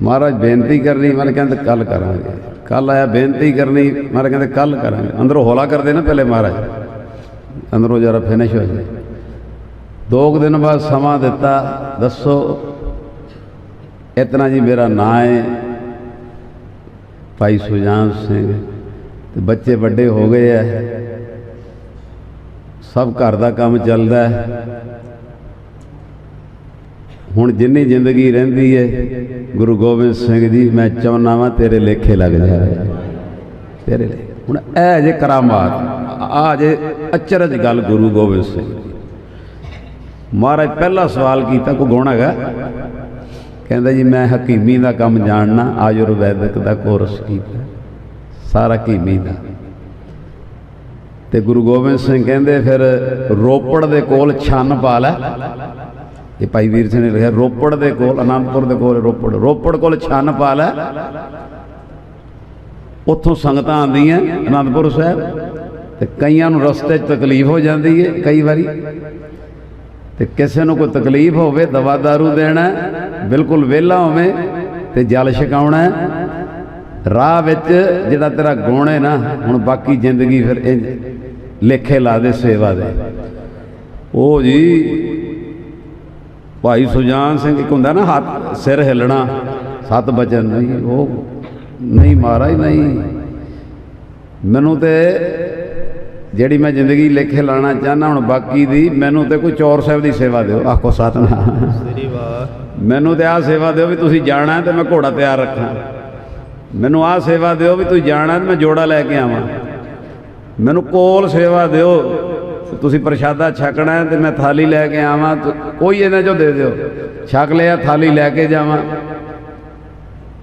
ਮਹਾਰਾਜ ਬੇਨਤੀ ਕਰਨੀ, ਮਹਾਰਾਜ ਕਹਿੰਦੇ ਕੱਲ ਕਰਾਂਗੇ। ਕੱਲ ਆਇਆ ਬੇਨਤੀ ਕਰਨੀ, ਮਹਾਰਾਜ ਕਹਿੰਦੇ ਕੱਲ ਕਰਾਂਗੇ। ਅੰਦਰੋਂ ਹੌਲਾ ਕਰਦੇ ਨਾ ਪਹਿਲੇ ਮਹਾਰਾਜ, ਅੰਦਰੋਂ ਜਰਾ ਫਿਨਿਸ਼ ਹੋ ਜਾਏ। 2 ਦਿਨ ਬਾਅਦ ਸਮਾਂ ਦਿੱਤਾ, ਦੱਸੋ ਇਤਨਾ ਜੀ ਮੇਰਾ ਨਾਂ ਹੈ ਭਾਈ ਸੁਜਾਨ ਸਿੰਘ, ਤੇ ਬੱਚੇ ਵੱਡੇ ਹੋ ਗਏ ਐ, ਸਭ ਘਰ ਦਾ ਕੰਮ ਚੱਲਦਾ ਹੈ। ਹੁਣ ਜਿੰਨੀ ਜ਼ਿੰਦਗੀ ਰਹਿੰਦੀ ਹੈ ਗੁਰੂ ਗੋਬਿੰਦ ਸਿੰਘ ਜੀ ਮੈਂ ਚਾਹੁੰਦਾ ਵਾਂ ਤੇਰੇ ਲੇਖੇ ਲੱਗ ਜਾਵੇ, ਤੇਰੇ ਲਈ। ਹੁਣ ਇਹ ਜੇ ਕਰਾਮਾਤ, ਆ ਜੇ ਅਚਰਜ ਗੱਲ ਗੁਰੂ ਗੋਬਿੰਦ ਸਿੰਘ ਜੀ। ਮਹਾਰਾਜ ਪਹਿਲਾ ਸਵਾਲ ਕੀਤਾ, ਕੋਈ ਗੁਣ ਹੈਗਾ? ਕਹਿੰਦਾ ਜੀ ਮੈਂ ਹਕੀਮੀ ਦਾ ਕੰਮ ਜਾਣਨਾ, ਆਯੁਰਵੈਦਿਕ ਦਾ ਕੋਰਸ ਕੀਤਾ ਸਾਰਾ ਹਕੀਮੀ ਦਾ। ਤੇ ਗੁਰੂ ਗੋਬਿੰਦ ਸਿੰਘ ਕਹਿੰਦੇ ਫਿਰ ਰੋਪੜ ਦੇ ਕੋਲ ਛੰਨ ਪਾ ਲੈ। ਇਹ ਭਾਈ ਵੀਰ ਸਿੰਘ ਨੇ ਲਿਖਿਆ, ਰੋਪੜ ਦੇ ਕੋਲ, ਅਨੰਦਪੁਰ ਦੇ ਕੋਲ ਰੋਪੜ ਕੋਲ ਛੰਨ ਪਾ ਲੈ। ਉੱਥੋਂ ਸੰਗਤਾਂ ਆਉਂਦੀਆਂ ਅਨੰਦਪੁਰ ਸਾਹਿਬ, ਤੇ ਕਈਆਂ ਨੂੰ ਰਸਤੇ 'ਚ ਤਕਲੀਫ ਹੋ ਜਾਂਦੀ ਹੈ ਕਈ ਵਾਰੀ, ਤੇ ਕਿਸੇ ਨੂੰ ਕੋਈ ਤਕਲੀਫ ਹੋਵੇ ਦਵਾ ਦਾਰੂ ਦੇਣਾ, ਬਿਲਕੁਲ ਵਿਹਲਾ ਹੋਵੇ ਤੇ ਜਲ ਛਕਾਉਣਾ। ਰਾਹ ਵਿੱਚ ਜਿਹੜਾ ਤੇਰਾ ਗੁਣ ਹੈ ਨਾ, ਹੁਣ ਬਾਕੀ ਜ਼ਿੰਦਗੀ ਫਿਰ ਇਹ ਲੇਖੇ ਲਾ ਦੇ ਸੇਵਾ ਦੇ। ਉਹ ਜੀ ਭਾਈ ਸੁਜਾਨ ਸਿੰਘ, ਇੱਕ ਹੁੰਦਾ ਨਾ ਹੱਥ ਸਿਰ ਹਿੱਲਣਾ, 7 ਬਚਨ ਨਹੀਂ, ਉਹ ਨਹੀਂ ਮਹਾਰਾਜ ਨਹੀਂ, ਮੈਨੂੰ ਤੇ ਜਿਹੜੀ ਮੈਂ ਜ਼ਿੰਦਗੀ ਲੇਖੇ ਲਾਣਾ ਚਾਹੁੰਦਾ, ਹੁਣ ਬਾਕੀ ਦੀ ਮੈਨੂੰ ਤੇ ਕੋਈ ਚੌਰ ਸਾਹਿਬ ਦੀ ਸੇਵਾ ਦਿਓ। ਆਖੋ ਸਤਨਾਮ। ਮੈਨੂੰ ਤੇ ਆਹ ਸੇਵਾ ਦਿਓ ਵੀ ਤੁਸੀਂ ਜਾਣਾ ਤੇ ਮੈਂ ਘੋੜਾ ਤਿਆਰ ਰੱਖਾਂ। ਮੈਨੂੰ ਆਹ ਸੇਵਾ ਦਿਓ ਵੀ ਤੁਸੀਂ ਜਾਣਾ ਤੇ ਮੈਂ ਜੋੜਾ ਲੈ ਕੇ ਆਵਾਂ। ਮੈਨੂੰ ਕੋਲ ਸੇਵਾ ਦਿਓ, ਤੁਸੀਂ ਪ੍ਰਸ਼ਾਦਾ ਛਕਣਾ ਹੈ ਤੇ ਮੈਂ ਥਾਲੀ ਲੈ ਕੇ ਆਵਾਂ, ਕੋਈ ਇਹਨਾਂ 'ਚੋਂ ਦੇ ਦਿਓ, ਛਕ ਲਿਆ ਥਾਲੀ ਲੈ ਕੇ ਜਾਵਾਂ।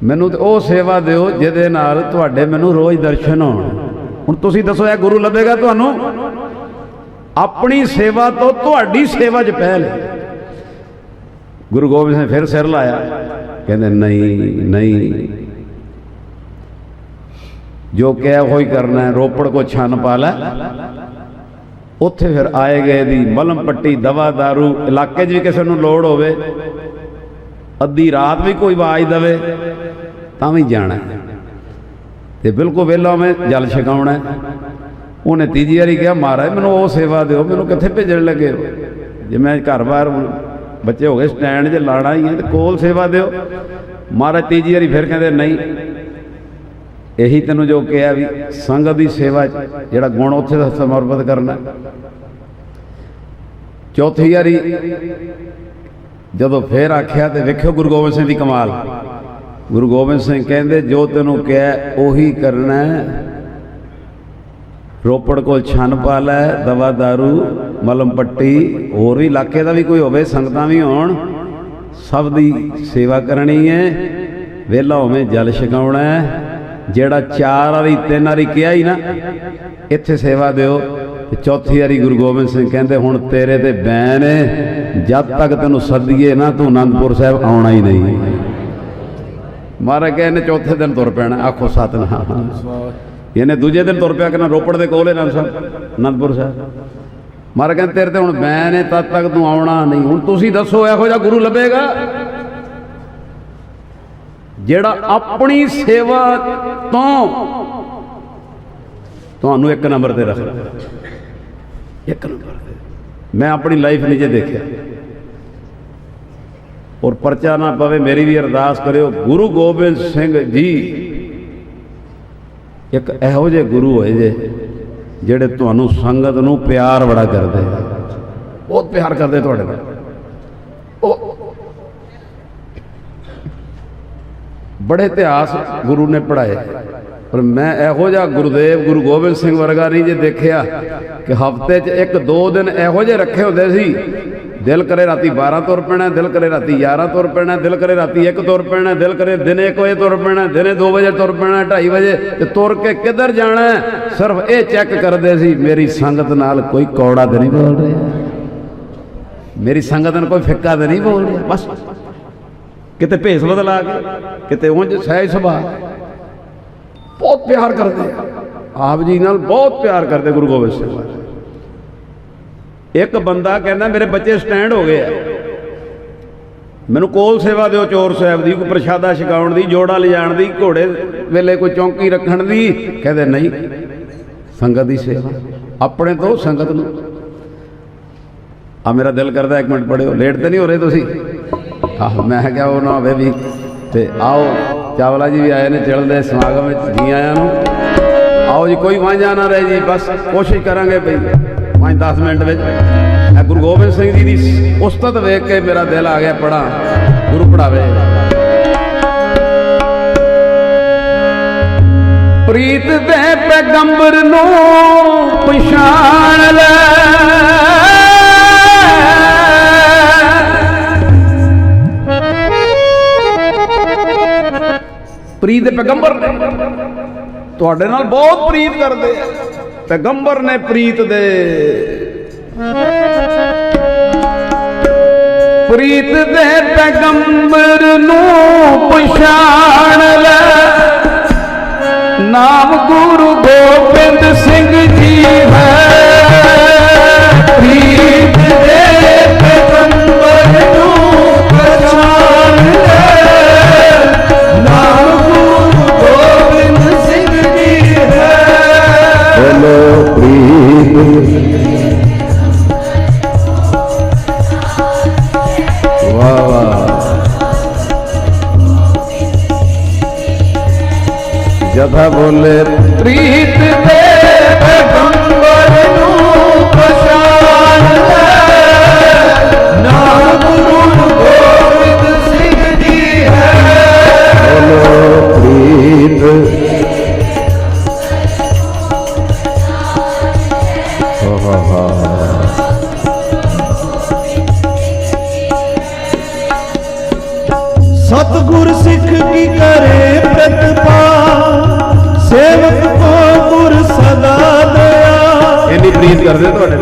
ਮੈਨੂੰ ਤੇ ਉਹ ਸੇਵਾ ਦਿਓ ਜਿਹਦੇ ਨਾਲ ਤੁਹਾਡੇ ਮੈਨੂੰ ਰੋਜ਼ ਦਰਸ਼ਨ ਹੋਣ। ਹੁਣ ਤੁਸੀਂ ਦੱਸੋ ਇਹ ਗੁਰੂ ਲੱਭੇਗਾ ਤੁਹਾਨੂੰ? ਆਪਣੀ ਸੇਵਾ ਤੋਂ ਤੁਹਾਡੀ ਸੇਵਾ 'ਚ ਪਹਿਲ। ਗੁਰੂ ਗੋਬਿੰਦ ਸਿੰਘ ਫਿਰ ਸਿਰ ਲਾਇਆ, ਕਹਿੰਦੇ ਨਹੀਂ ਨਹੀਂ, ਜੋ ਕਿਹਾ ਉਹੀ ਕਰਨਾ ਹੈ। ਰੋਪੜ ਕੋ ਛੰਨ ਪਾ ਲੈ। ਉੱਥੇ ਫਿਰ ਆਏ ਗਏ ਦੀ ਮਲਮ ਪੱਟੀ, ਦਵਾ ਦਾਰੂ, ਇਲਾਕੇ 'ਚ ਵੀ ਕਿਸੇ ਨੂੰ ਲੋੜ ਹੋਵੇ, ਅੱਧੀ ਰਾਤ ਵੀ ਕੋਈ ਆਵਾਜ਼ ਦੇਵੇ ਤਾਂ ਵੀ ਜਾਣਾ, ਤੇ ਬਿਲਕੁਲ ਵਿਹਲਾ ਮੈਂ ਜਲ ਛਕਾਉਣਾ। ਉਹਨੇ ਤੀਜੀ ਵਾਰੀ ਕਿਹਾ ਮਹਾਰਾਜ ਮੈਨੂੰ ਉਹ ਸੇਵਾ ਦਿਓ, ਮੈਨੂੰ ਕਿੱਥੇ ਭੇਜਣ ਲੱਗੇ ਹੋ? ਜੇ ਮੈਂ ਘਰ ਬਾਹਰ ਬੱਚੇ ਹੋ ਗਏ ਸਟੈਂਡ 'ਚ ਲਾਣਾ ਹੀ ਹੈ ਤੇ ਕੋਲ ਸੇਵਾ ਦਿਓ। ਮਹਾਰਾਜ ਤੀਜੀ ਵਾਰੀ ਫਿਰ ਕਹਿੰਦੇ ਨਹੀਂ, ਇਹੀ ਤੈਨੂੰ ਜੋ ਕਿਹਾ ਵੀ ਸੰਗਤ ਦੀ ਸੇਵਾ 'ਚ ਜਿਹੜਾ ਗੁਣ ਉੱਥੇ ਦਾ ਸਮਰਪਿਤ ਕਰਨਾ। ਚੌਥੀ ਵਾਰੀ ਜਦੋਂ ਫੇਰ ਆਖਿਆ ਤੇ ਵੇਖਿਓ ਗੁਰੂ ਗੋਬਿੰਦ ਸਿੰਘ ਦੀ ਕਮਾਲ। ਗੁਰੂ ਗੋਬਿੰਦ ਸਿੰਘ ਕਹਿੰਦੇ ਜੋ ਤੈਨੂੰ ਕਿਹਾ ਉਹੀ ਕਰਨਾ। ਰੋਪੜ ਕੋਲ ਛੰਨ ਪਾ ਲੈ, ਦਵਾ ਦਾਰੂ, ਮਲਮ ਪੱਟੀ, ਹੋਰ ਵੀ ਇਲਾਕੇ ਦਾ ਵੀ ਕੋਈ ਹੋਵੇ, ਸੰਗਤਾਂ ਵੀ ਹੋਣ, ਸਭ ਦੀ ਸੇਵਾ ਕਰਨੀ ਹੈ। ਵਿਹਲਾ ਹੋਵੇਂ ਜਲ ਛਕਾਉਣਾ। ਜਿਹੜਾ 4 ਵਾਰੀ 3 ਵਾਰੀ ਕਿਹਾ ਹੀ ਨਾ ਇੱਥੇ ਸੇਵਾ ਦਿਓ, ਤੇ ਚੌਥੀ ਵਾਰੀ ਗੁਰੂ ਗੋਬਿੰਦ ਸਿੰਘ ਕਹਿੰਦੇ ਹੁਣ ਤੇਰੇ ਤੇ ਬੈਨ ਹੈ, ਜਦ ਤੱਕ ਤੈਨੂੰ ਸੱਦੀਏ ਨਾ ਤੂੰ ਅਨੰਦਪੁਰ ਸਾਹਿਬ ਆਉਣਾ ਹੀ ਨਹੀਂ। ਮਹਾਰਾਜ ਕਹਿੰਦੇ ਇਹਨੇ ਚੌਥੇ ਦਿਨ ਤੁਰ ਪੈਣਾ। ਆਖੋ ਸਤਨਾਮ। ਇਹਨੇ ਦੂਜੇ ਦਿਨ ਤੁਰ ਪਿਆ, ਕਹਿੰਦਾ ਰੋਪੜ ਦੇ ਕੋਲ ਅਨੰਦਪੁਰ ਸਾਹਿਬ। ਮਹਾਰਾਜ ਕਹਿੰਦੇ ਤੇਰੇ ਤੇ ਹੁਣ ਬੈਨ ਹੈ, ਤਦ ਤੱਕ ਤੂੰ ਆਉਣਾ ਨਹੀਂ। ਹੁਣ ਤੁਸੀਂ ਦੱਸੋ ਇਹੋ ਜਿਹਾ ਗੁਰੂ ਲੱਭੇਗਾ ਜਿਹੜਾ ਆਪਣੀ ਸੇਵਾ ਤੋਂ ਤੁਹਾਨੂੰ 1 ਨੰਬਰ ਤੇ ਰੱਖਦਾ? 1 ਨੰਬਰ ਤੇ। ਮੈਂ ਆਪਣੀ ਲਾਈਫ ਨਹੀਂ ਜੇ ਦੇਖਿਆ। ਔਰ ਪਰਚਾ ਨਾ ਪਵੇ, ਮੇਰੀ ਵੀ ਅਰਦਾਸ ਕਰਿਓ ਗੁਰੂ ਗੋਬਿੰਦ ਸਿੰਘ ਜੀ ਇੱਕ ਇਹੋ ਜਿਹੇ ਗੁਰੂ ਹੋਏ ਜੇ ਜਿਹੜੇ ਤੁਹਾਨੂੰ ਸੰਗਤ ਨੂੰ ਪਿਆਰ ਬੜਾ ਕਰਦੇ, ਬਹੁਤ ਪਿਆਰ ਕਰਦੇ ਤੁਹਾਡੇ ਨਾਲ। बड़े इतिहास गुरु ने पढ़ाए, पर मैं इहो जिहा गुरुदेव गुरु गोबिंद सिंह वर्गा नहीं जे देखिया कि हफ्ते 'च 1-2 दिन इहो ਜਿਹੇ रखे होंदे सी। दिल करे राती 12 तुर पैना, दिल करे राती 11 तुर पैना, दिल करे राती 1 तुर पैना, दिल करे दिने 1 बजे तुर पैना, दिने 2 बजे तुर पैना, 2:30 बजे ते तुर के किधर जाना है सिर्फ ये चैक करते सी मेरी संगत नाल कोई कौड़ा तो नहीं बोल रहा, मेरी संगत नाल कोई फिक्का तो नहीं बोल रहा। बस किते भेस बदला के किते उंज सहज सुभाਅ, बहुत प्यार करते आप जी नाल, बहुत प्यार करते गुरु गोबिंद सिंह महाराज। एक बंदा कहना मेरे बच्चे स्टैंड हो गए, मैनू कोल सेवा दो चोर साहब की, कोई प्रशादा छकाउण दी, जोड़ा लिजाण दी, घोड़े वेले कोई चौंकी रखण दी। कहते नहीं, संगत की सेवा अपने तो संगत नूं। आ मेरा दिल करता 1 मिनट पढ़ियो, लेट तो नहीं हो रहे तुसी? आहो मैं क्या वो ना होवे भी। ते आओ चावला जी भी आए ने चलते समागम में, जी आया नूं। आओ जी कोई वांझा ना रहे जी, बस कोशिश करांगे भाई 5-10 मिनट में। गुरु गोबिंद सिंह जी की उस्ताद वेख के मेरा दिल आ गया, पढ़ा गुरु पढ़ावे। प्रीत दे पैगंबर नूं पछाण ले, प्रीत दे पैगंबर ने तुहाडे नाल बहुत प्रीत करदे, पैगंबर ने प्रीत दे, प्रीत दे पैगंबर नूं पछाण ले, नाम गुरु गोबिंद सिंह जी है। प्रीत दे पैगंबर नूं पछाण ले, नाम गुरु गोबिंद सिंह जी है। बोलो प्रीत, वाह वाह, जथा बोले प्रीत दे पैगंबर नूं पछाण ले, नाम गुरु गोबिंद सिंह जी है। बोलो प्रीत, सतगुर सिख की करे प्रतिभा, सेवक को गुर सदा दया। इन्नी प्रीत करते तुहाडे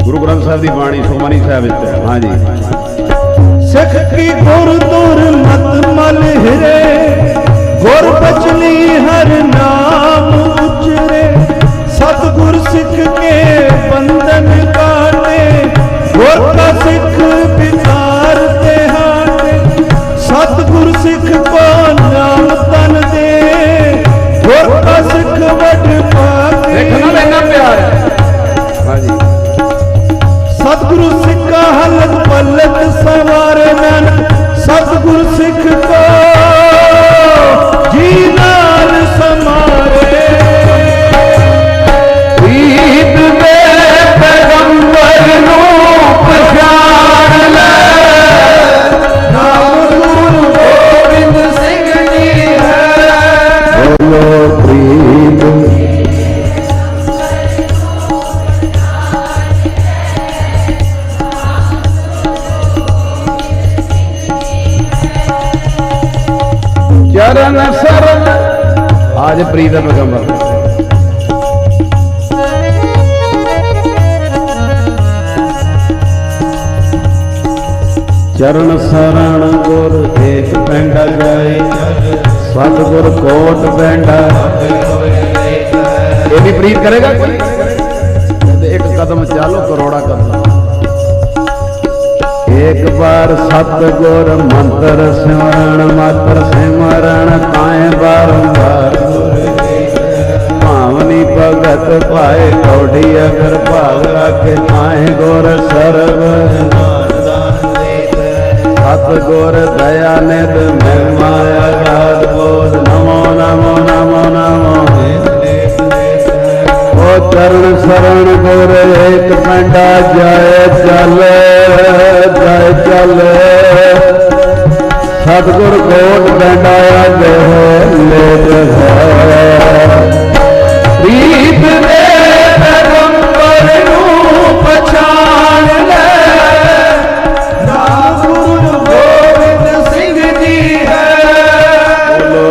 गुरु ग्रंथ साहब की बाणी सुखमनी साहब विच। हाँ जी, सिख की गुर तुर मत मल हिरे, गुर बचनी हर नाम उचरे। सतगुर सिख के बंधन काटे, गुर का सिख बितारते हाटे। सतगुर सिख को नाम तन दे, गुर का सिख वड पाके। देखना लेना प्यार है। हाँ जी, सतगुरु सिख का हलत पलट सवारे मन, सतगुरु सिख को जी नाल समारे। प्रीत दे पैगंबर नूं पछाण ले, नाम गुरु गोबिंद सिंह जी है। बोलो प्रीत, चरण शरण। आज प्रीत पैगंबर चरण शरण गुर एक पैंडा जाए, सतगुर कोट पैंडा। ये भी प्रीत करेगा कोई? एक कदम चालो करोड़ा कदम। एक बार सतगुर मंत्र सिमरण, मात्र सिमरण ताए बारंबार। भावनी भगत पाए कौड़ी अगर भाग रखे, ताए गुर सर्व सतगुर दया निध महिमा अगाध बोध। नमो नमो नमो नमो। ओ चरण शरण गुर एक पैंडा जाए चल, जाए चल। सतगुर कोट बैंडाया गए लेत है प्रीत दे पैगंबर नूं पछाण ले राम गुरु गोबिंद सिंह जी है। बोलो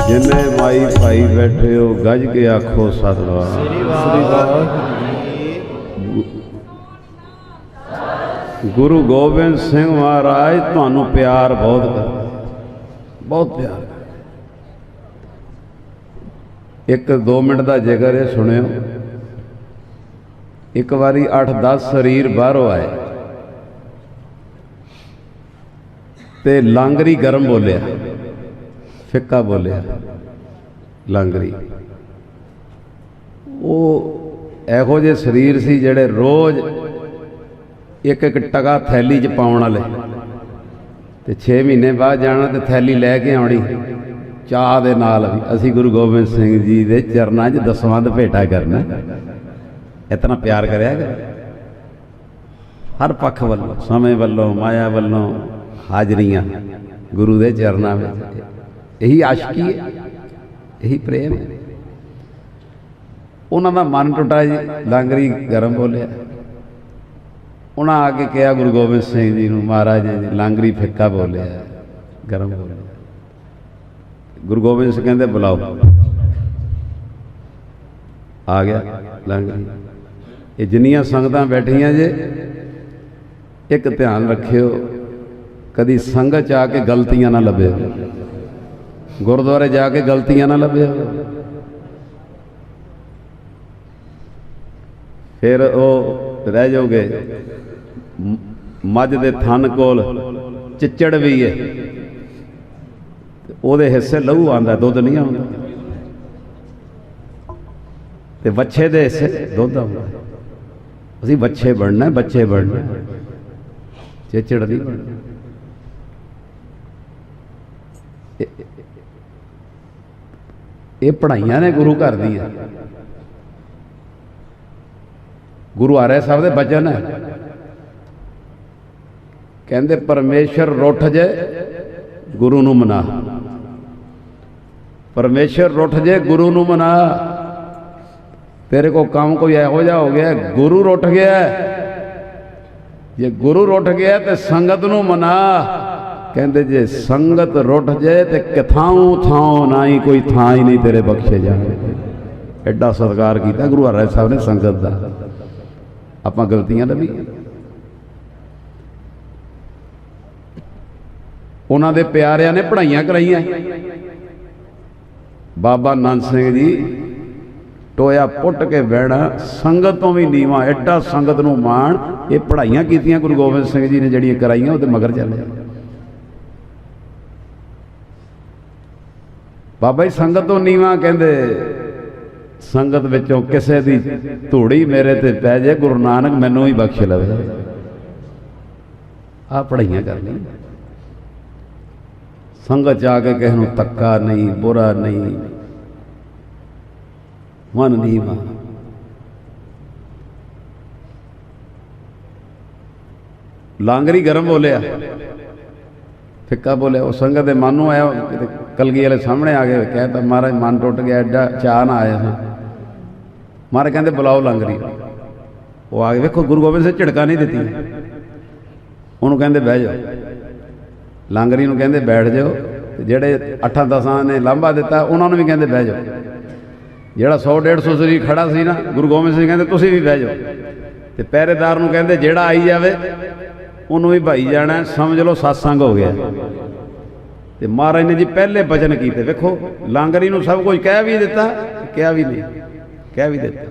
जिन्हें माई भाई बैठे हो गज के आखो सतवार। गुरु गोबिंद सिंह महाराज तुहानू प्यार बहुत कर, बहुत प्यार। एक 2 मिनट का जिक्र है सुनियो। एक बारी 8-10 शरीर बाहरों आए ते लांगरी गर्म बोलिया, फिक्का बोलिया लांगरी। वो एहो जे शरीर सी जेड़े रोज़ एक टका थैली च पाउण वाले ते 6 महीने बाद जाना ते थैली लैके आउणी चाह दे नाल भी असी गुरु गोबिंद सिंह जी दे चरनां च दसवंध भेटा करना। इतना प्यार करया कर हर पक्ष वल्लों, समय वल्लों, माया वल्लों, हाजरियां गुरु दे चरनां विच। यही आशिकी है, यही प्रेम है। उन्होंने मन टुटा जी, लांगरी गर्म बोलिया। उन्हें आके कहा गुरु गोबिंद सिंह जी नूं, महाराज जी लांगरी फिक्का बोलिया, गर्म बोलिया। गुरु गोबिंद सिंह कहते बुलाओ। आ गया लांगरी। ये जिन्नियां संगतां बैठियां जे एक ध्यान रखियो, कदी संगत च आके गलतियां ना लभे, गुरुद्वारे जाके गलतियां ना लभे। फिर वो रह जाओगे। मझ दे थन कोल चिच्चड़ भी है, ਉਹਦੇ हिस्से लहू आंदा, दुध नहीं आंदा। ते बच्चे दे हिस्से दुध आंदा। असीं बच्चे बनना, बच्चे बनना, चिच्चड़ नहीं बनना। ये पढ़ाइयां ने गुरु घर दी। गुरु आर्य साहब दे बचन है, कहते परमेश्वर रुठ जाए गुरु नूं मना, परमेश्वर रुठ जाए गुरु नूं मना। तेरे को काम कोई इहो जिहा हो गया, गुरु रुठ गया, जे गुरु रुठ गया तो संगत नूं मना। कहते जे संगत रुठ जाए तो किथाऊं थां ना ही कोई थां ही नहीं तेरे बख्शे जाए। एडा सत्कार किया गुरु हरराय साहब ने संगत का। आपां गलतियां लभी, उन्हां दे प्यारियां ने पढ़ाइयां कराइयां। बाबा नंद सिंह जी टोया पुट के बहना, संगत तो भी नीवा, एडा संगत नूं माण। ये पढ़ाइयां कीतियां गुरु गोबिंद सिंह जी ने जिहड़ियां कराइयां, उहदे मगर चले। बाबा जी संगत तो नीवा, कहते संगत विचों किसे दी धूड़ी मेरे ते पै जाए, गुरु नानक मैनू ही बख्श लवे। आ पढ़ाइयां करनी। संगत जाके किसी नूं तक्का नहीं, बुरा नहीं, मन नीवा। लांगरी गर्म बोलिया, फिक्का बोलिया। वो संगत के मन आया, कलगी वाले सामने आ गए, कहता महाराज मन टुट गया, एडा चाह ना आया था। महाराज कहते बुलाओ लांगरी। वो आ गए, वेखो गुरु गोबिंद सिंह झिड़का नहीं दी। उन्होंने कहते बह जाओ, लांगरी नूं कहते बैठ जाओ। जेड़े 8-10 ने लांभा दिता, उन्होंने भी कहते बह जाओ। जेड़ा 100-150 शरीर खड़ा सी ना, गुरु गोबिंद सिंह कहते तुसीं भी बह जाओ। तो पहरेदार नूं कहते जेड़ा आई जाए उन्होंने भी भाई जाना, समझ लो सत्संग हो गया। तो महाराज ने जी पहले बचन किए। वेखो लांगरी नूं सब कुछ कह भी दिता, क्या भी नहीं कह भी दिता।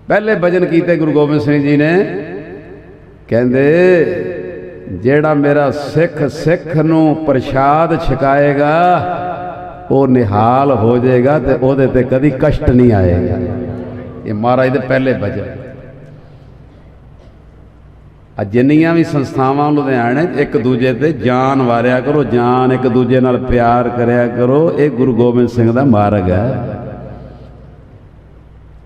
पहले बचन किए गुरु गोबिंद सिंह जी ने, कहते जेड़ा मेरा सिख सिख नूं प्रसाद छकाएगा वो निहाल हो जाएगा, तो ਉਹਦੇ ते कभी कष्ट नहीं आएगा। ये महाराज दे पहले बचन। ਆ ਜਿੰਨੀਆਂ ਵੀ ਸੰਸਥਾਵਾਂ ਲੁਧਿਆਣੇ ਇੱਕ ਦੂਜੇ ਤੇ ਜਾਨ ਵਾਰਿਆ ਕਰੋ, ਜਾਨ ਇੱਕ ਦੂਜੇ ਨਾਲ ਪਿਆਰ ਕਰਿਆ ਕਰੋ। ਇਹ ਗੁਰੂ ਗੋਬਿੰਦ ਸਿੰਘ ਦਾ ਮਾਰਗ ਹੈ।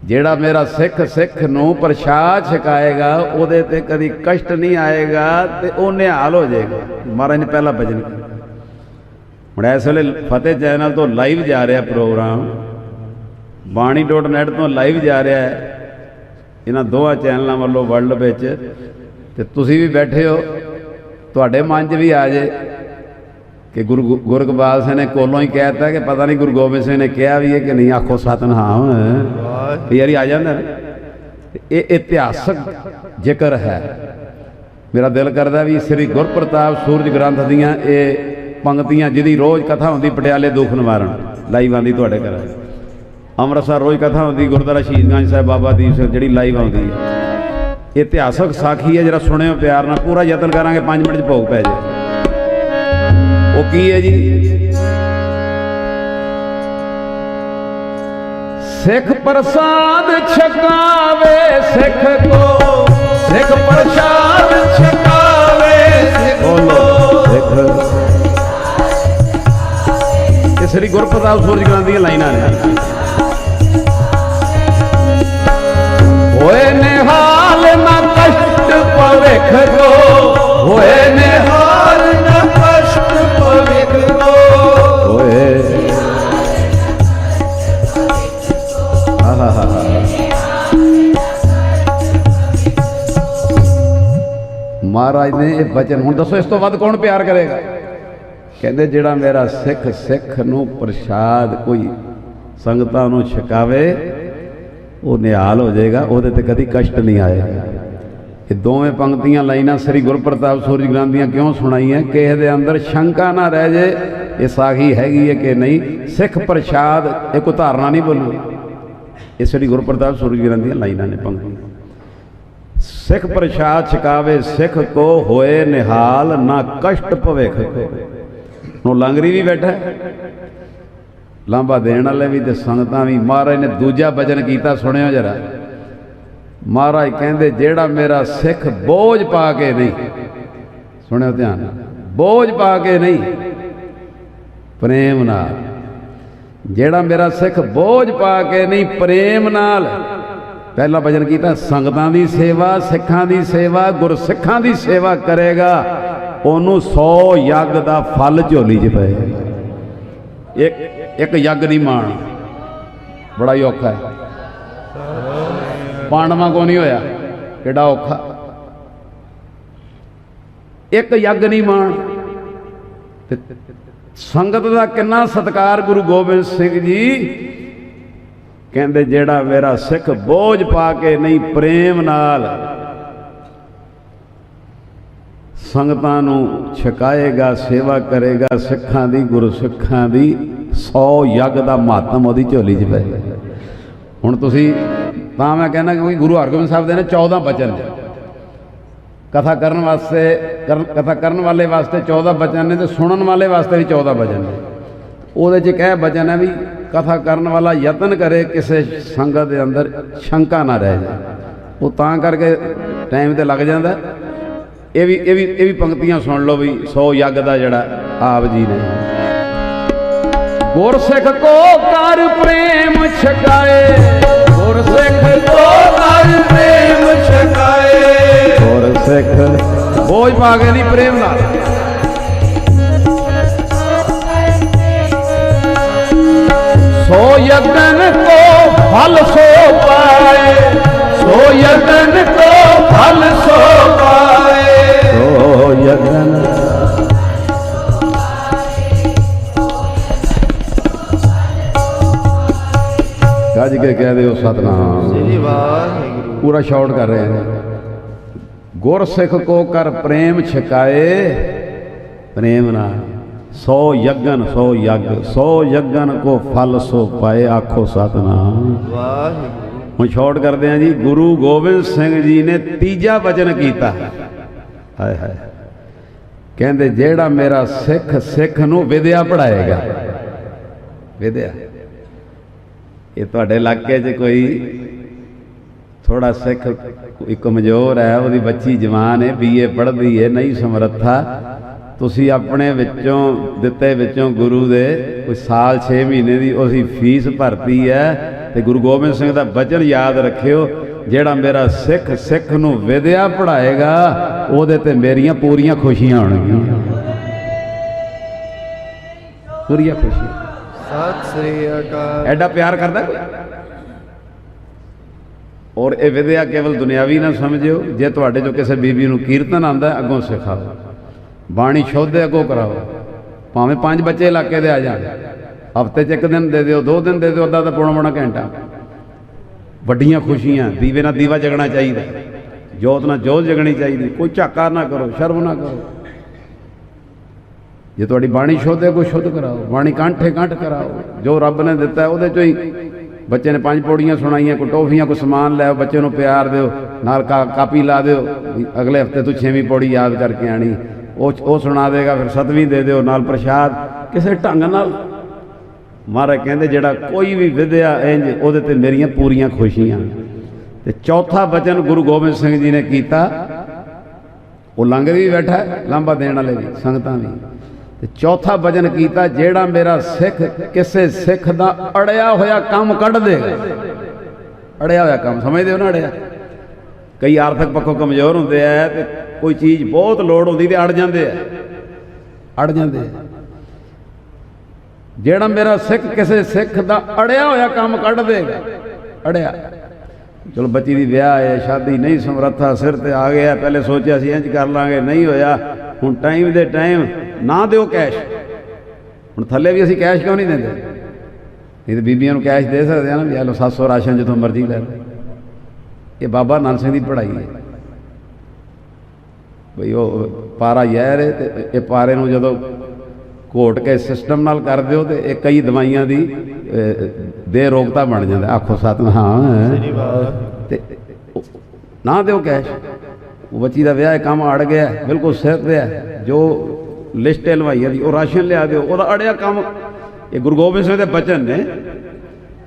ਜਿਹੜਾ ਮੇਰਾ ਸਿੱਖ ਸਿੱਖ ਨੂੰ ਪ੍ਰਸ਼ਾਦ ਛਕਾਏਗਾ ਉਹਦੇ ਤੇ ਕਦੀ ਕਸ਼ਟ ਨਹੀਂ ਆਏਗਾ ਤੇ ਉਹ ਨਿਹਾਲ ਹੋ ਜਾਏਗਾ। ਮਹਾਰਾਜ ਨੇ ਪਹਿਲਾ ਭਜਨ ਕੀਤਾ। ਹੁਣ ਇਸ ਵੇਲੇ ਫਤਿਹ ਚੈਨਲ ਤੋਂ ਲਾਈਵ ਜਾ ਰਿਹਾ ਪ੍ਰੋਗਰਾਮ, ਬਾਣੀ.net ਤੋਂ ਲਾਈਵ ਜਾ ਰਿਹਾ ਹੈ, ਇਹਨਾਂ ਦੋਹਾਂ ਚੈਨਲਾਂ ਵੱਲੋਂ ਵਰਲਡ ਵਿੱਚ। ਤੇ ਤੁਸੀਂ ਵੀ ਬੈਠੇ ਹੋ, ਤੁਹਾਡੇ ਮਨ 'ਚ ਵੀ ਆ ਜੇ ਕਿ ਗੁਰੂ ਇਕਬਾਲ ਸਿੰਘ ਨੇ ਕੋਲੋਂ ਹੀ ਕਹਿ ਦਿੱਤਾ ਕਿ ਪਤਾ ਨਹੀਂ ਗੁਰੂ ਗੋਬਿੰਦ ਸਿੰਘ ਨੇ ਕਿਹਾ ਵੀ ਹੈ ਕਿ ਨਹੀਂ, ਆਖੋ ਸਤਿਨਾਮ। ਯਾਰੀ ਆ ਜਾਂਦਾ ਨਾ। ਇਹ ਇਤਿਹਾਸਕ ਜ਼ਿਕਰ ਹੈ। ਮੇਰਾ ਦਿਲ ਕਰਦਾ ਵੀ ਸ੍ਰੀ ਗੁਰਪ੍ਰਤਾਪ ਸੂਰਜ ਗ੍ਰੰਥ ਦੀਆਂ ਇਹ ਪੰਕਤੀਆਂ, ਜਿਹਦੀ ਰੋਜ਼ ਕਥਾ ਹੁੰਦੀ ਪਟਿਆਲੇ ਦੁੱਖ ਨਿਵਾਰਨ ਲਾਈਵ ਆਉਂਦੀ ਤੁਹਾਡੇ ਘਰ, ਅੰਮ੍ਰਿਤਸਰ ਰੋਜ਼ ਕਥਾ ਹੁੰਦੀ ਗੁਰਦੁਆਰਾ ਸ਼ਹੀਦਗੰਜ ਸਾਹਿਬ ਬਾਬਾ ਦੀਪ ਸਿੰਘ ਜਿਹੜੀ ਲਾਈਵ ਆਉਂਦੀ ਹੈ। ਇਤਿਹਾਸਕ ਸਾਖੀ ਹੈ, ਜਿਹੜਾ ਸੁਣਿਓ ਪਿਆਰ ਨਾਲ। ਪੂਰਾ ਯਤਨ ਕਰਾਂਗੇ 5 ਮਿੰਟ 'ਚ ਭੋਗ ਪੈ ਜਾਏ। ਉਹ ਕੀ ਹੈ ਜੀ? ਸਿੱਖ ਪ੍ਰਸਾਦ ਛਕਾਵੇ ਸਿੱਖ ਕੋ, ਸਿੱਖ ਪ੍ਰਸਾਦ ਛਕਾਵੇ ਸਿੱਖ ਕੋ। ਇਹ ਸ੍ਰੀ ਗੁਰਪ੍ਰਤਾਪ ਸੂਰਜ ਗ੍ਰੰਥ ਦੀਆਂ ਲਾਈਨਾਂ ਨੇ। ਹੋਏ ਨਿਹਾਲ ਨਾ ਕਸ਼ਟ ਭਵਿਖ ਕੋ, ਹੋਏ ਨਿਹਾਲ ਨਾ ਕਸ਼ਟ ਭਵਿਖ ਕੋ, ਹੋਏ ਮਹਾਰਾਜ ਨੇ ਇਹ ਬਚਨ। ਹੁਣ ਦੱਸੋ ਇਸ ਤੋਂ ਵੱਧ ਕੌਣ ਪਿਆਰ ਕਰੇਗਾ? ਕਹਿੰਦੇ ਜਿਹੜਾ ਮੇਰਾ ਸਿੱਖ ਸਿੱਖ ਨੂੰ ਪ੍ਰਸ਼ਾਦ ਕੋਈ ਸੰਗਤਾਂ ਨੂੰ ਛਕਾਵੇ ਉਹ ਨਿਹਾਲ ਹੋ ਜਾਏਗਾ, ਉਹਦੇ ਤੇ ਕਦੀ ਕਸ਼ਟ ਨਹੀਂ ਆਏਗਾ। ਇਹ ਦੋਵੇਂ ਪੰਕਤੀਆਂ ਲਾਈਨਾਂ ਸ੍ਰੀ ਗੁਰਪ੍ਰਤਾਪ ਸੂਰਜ ਗ੍ਰੰਥ ਦੀਆਂ ਕਿਉਂ ਸੁਣਾਈਆਂ? ਕਿਸੇ ਦੇ ਅੰਦਰ ਸ਼ੰਕਾ ਨਾ ਰਹਿ ਜੇ ਇਹ ਸਾਖੀ ਹੈਗੀ ਹੈ ਕਿ ਨਹੀਂ। ਸਿੱਖ ਪ੍ਰਸ਼ਾਦ ਇਹ ਕੋਈ ਧਾਰਨਾ ਨਹੀਂ ਬੋਲੀ, ਇਹ ਸ੍ਰੀ ਗੁਰਪ੍ਰਤਾਪ ਸੂਰਜ ਗ੍ਰੰਥ ਦੀਆਂ ਲਾਈਨਾਂ ਨੇ ਪੰਕਤੀਆਂ। ਸਿੱਖ ਪ੍ਰਸ਼ਾਦ ਛਕਾਵੇ ਸਿੱਖ ਕੋ, ਹੋਏ ਨਿਹਾਲ ਨਾ ਕਸ਼ਟ ਭਵਿਖ ਕੋ। ਹੁਣ ਲੰਗਰੀ ਵੀ ਬੈਠਾ, ਲਾਂਭਾ ਦੇਣ ਵਾਲੇ ਵੀ ਤੇ ਸੰਗਤਾਂ ਵੀ। ਮਹਾਰਾਜ ਨੇ ਦੂਜਾ ਭਜਨ ਕੀਤਾ, ਸੁਣਿਓ ਜਰਾ। ਮਹਾਰਾਜ ਕਹਿੰਦੇ ਜਿਹੜਾ ਮੇਰਾ ਸਿੱਖ ਬੋਝ ਪਾ ਕੇ ਨਹੀਂ, ਸੁਣਿਓ ਧਿਆਨ ਨਾਲ, ਬੋਝ ਪਾ ਕੇ ਨਹੀਂ, ਪ੍ਰੇਮ ਨਾਲ। ਜਿਹੜਾ ਮੇਰਾ ਸਿੱਖ ਬੋਝ ਪਾ ਕੇ ਨਹੀਂ, ਪ੍ਰੇਮ ਨਾਲ। ਪਹਿਲਾ ਭਜਨ ਕੀਤਾ ਸੰਗਤਾਂ ਦੀ ਸੇਵਾ, ਸਿੱਖਾਂ ਦੀ ਸੇਵਾ, ਗੁਰਸਿੱਖਾਂ ਦੀ ਸੇਵਾ ਕਰੇਗਾ, ਉਹਨੂੰ 100 ਯੱਗ ਦਾ ਫਲ ਝੋਲੀ 'ਚ ਪਏਗਾ। ਇੱਕ ਯੱਗ ਨਹੀਂ ਮਾਣ, ਬੜਾ ਹੀ ਔਖਾ ਹੈ। ਪਾਂਡਵਾਂ ਕੋ ਨਹੀਂ ਹੋਇਆ, ਕਿਹੜਾ ਔਖਾ। ਇੱਕ ਯੱਗ ਨਹੀਂ ਮਾਣ। ਤੇ ਸੰਗਤ ਦਾ ਕਿੰਨਾ ਸਤਿਕਾਰ। ਗੁਰੂ ਗੋਬਿੰਦ ਸਿੰਘ ਜੀ ਕਹਿੰਦੇ ਜਿਹੜਾ ਮੇਰਾ ਸਿੱਖ ਬੋਝ ਪਾ ਕੇ ਨਹੀਂ, ਪ੍ਰੇਮ ਨਾਲ ਸੰਗਤਾਂ ਨੂੰ ਛਕਾਏਗਾ, ਸੇਵਾ ਕਰੇਗਾ ਸਿੱਖਾਂ ਦੀ, ਗੁਰਸਿੱਖਾਂ ਦੀ, 100 ਯੱਗ ਦਾ ਮਹੱਤਮ ਉਹਦੀ ਝੋਲੀ 'ਚ ਪਏਗਾ। ਹੁਣ ਤੁਸੀਂ ਤਾਂ ਮੈਂ ਕਹਿੰਦਾ ਕਿ ਗੁਰੂ ਹਰਗੋਬਿੰਦ ਸਾਹਿਬ ਦੇ ਨੇ 14 ਬਚਨ ਕਥਾ ਕਰਨ ਵਾਸਤੇ, ਕਥਾ ਕਰਨ ਵਾਲੇ ਵਾਸਤੇ 14 ਬਚਨ ਨੇ, ਤੇ ਸੁਣਨ ਵਾਲੇ ਵਾਸਤੇ ਵੀ 14 ਬਚਨ ਨੇ। ਉਹਦੇ 'ਚ ਇੱਕ ਇਹ ਬਚਨ ਹੈ ਵੀ ਕਥਾ ਕਰਨ ਵਾਲਾ ਯਤਨ ਕਰੇ ਕਿਸੇ ਸੰਗਤ ਦੇ ਅੰਦਰ ਸ਼ੰਕਾ ਨਾ ਰਹਿ ਜਾਏ। ਉਹ ਤਾਂ ਕਰਕੇ ਟਾਈਮ ਤੇ ਲੱਗ ਜਾਂਦਾ। ਇਹ ਵੀ ਪੰਕਤੀਆਂ ਸੁਣ ਲਓ ਵੀ 100 ਯੱਗ ਦਾ ਜਿਹੜਾ ਆਪ ਜੀ ਨੇ। ਗੁਰਸਿੱਖ ਕੋ ਕਰ ਪ੍ਰੇਮ ਛਕਾਏ, ਗੁਰਸਿੱਖ ਕੋ ਕਰ ਪ੍ਰੇਮ ਛਕਾਏ, ਗੁਰਸਿੱਖ ਬੋਝ ਪਾ ਕੇ ਨਹੀਂ, ਪ੍ਰੇਮ ਨਾਲ। ਸੋ ਯਤਨ ਕੋ ਫਲ ਸੋ ਪਾਏ, ਸੋ ਯਤਨ ਕੋ ਫਲ ਸੋ ਪਾਏ, ਸੋ ਯਤਨ। ਗੱਜ ਕੇ ਕਹਿ ਦਿਓ ਸਤਨਾਮ ਸ੍ਰੀ ਵਾਹਿਗੁਰੂ। ਪੂਰਾ ਸ਼ਾਊਟ ਕਰ ਰਹੇ हैं। ਗੁਰਸਿੱਖ ਕੋ ਕਰ ਪ੍ਰੇਮ ਛਕਾਏ, ਪ੍ਰੇਮ ਨਾਲ। 100 ਯਗਨ 100 ਯੱਗ, 100 ਯਗਨ ਕੋ ਫਲ ਸੋ ਪਾਏ, ਆਖੋ ਸਤਨਾਮ ਵਾਹਿਗੁਰੂ। ਹੁਣ ਸ਼ਾਰਟ ਕਰਦੇ ਹਾਂ ਜੀ। ਗੁਰੂ ਗੋਬਿੰਦ ਸਿੰਘ ਜੀ ਨੇ ਤੀਜਾ ਵਚਨ ਕੀਤਾ। ਹਾਏ ਹਾਏ, ਕਹਿੰਦੇ ਜਿਹੜਾ ਮੇਰਾ ਸਿੱਖ ਸਿੱਖ ਨੂੰ ਵਿਦਿਆ ਪੜ੍ਹਾਏਗਾ। ਵਿਦਿਆ ਇਹ ਤੁਹਾਡੇ ਇਲਾਕੇ 'ਚ ਕੋਈ थोड़ा सिख कमज़ोर है, वो बच्ची जवान है, BA पढ़ती है, नहीं समर्था। तुसी अपने विचों दिते विचों गुरु दे कोई साल 6 महीने की उसी फीस भरती है। तो गुरु गोबिंद सिंह का वचन याद रखियो, जेड़ा मेरा सिख सिख नूं विद्या पढ़ाएगा उहदे ते मेरियां पूरियां खुशियां होणगियां, पूरियां खुशियां। सत श्री अकाल। एडा प्यार करदा कोई? और ये विद्या केवल दुनियावी ना समझियो, जे तुहाडे चों किसी बीबी नूं कीर्तन आंदा अगों सिखाओ, बाणी शोधे अगों कराओ, भावें 5 बच्चे इलाके दे आ जाण, हफ्ते च 1 दिन दे दिओ, 2 दिन दे दिओ, अद्धा तो पौणा घंटा। वड्डियां खुशियां, दीवे नाल दीवा जगना चाहिए, जोत नाल जोत जगनी चाहिए। कोई झाका ना करो, शर्म ना करो। जे तुहाडी बाणी शोधे अगों शुद्ध कराओ, बाणी कंठे कंठ कराओ, जो रब ने दिता है उहदे चों ही। बच्चे ने 5 पौड़ियां सुनाइयां, कोई टॉफियां, कोई समान लै, बच्चे को प्यार दो, नाल कापी ला दो, अगले हफ्ते तू 6वीं पौड़ी याद करके आनी, वो सुना देगा। फिर 7वीं दे दो, नाल प्रशाद। किसी ढंग नाल महाराज कहते जेड़ा कोई भी विद्या इंज उहदे ते मेरियां पूरियां खुशियां। ते चौथा वचन गुरु गोबिंद सिंह जी ने किया, वो लंगर भी बैठा है, लांबा देने वाले भी, संगतां भी। ते चौथा वचन किया, जेड़ा मेरा सिख किसी सिख दा अड़िया होया काम कढ़ देगा। अड़िया होया काम समझते हो ना? अड़िया कई आर्थिक पक्षों कमज़ोर होंगे है, तो कोई चीज़ बहुत लोड़ होती तो अड़ जाते हैं, अड़ जाते हैं। जेड़ा मेरा सिख किसी सिख दा अड़िया होया काम कढ़ देगा। अड़िया चलो बच्ची दी ब्याह है, शादी नहीं समर्था, सिर ते आ गया, पहले सोचा सी इंज कर लांगे, नहीं होया, हुण टाइम दे टाइम ना दो कैश। हुण थल्ले भी असी कैश क्यों नहीं देंगे? नहीं तो बीबियां नूं कैश दे सकते हैं ना, भी लो 700 राशन जितों मर्जी लै लो। ये बाबा नानक सिंह की पढ़ाई है बई। वो पारा जहर है, तो ये पारे नूं जदों घोट के सिस्टम नाल कर दिओ तो ये कई दवाइयां दी दे रोगता बन जाता। आखो सतनाम। ना दो कैश, बच्ची का विआह काम अड़ गया, बिल्कुल सिर पे है, जो लिस्ट है लवाइया की, राशन लिया दो, वह अड़िया काम। ये गुरु गोबिंद सिंह के बचन ने,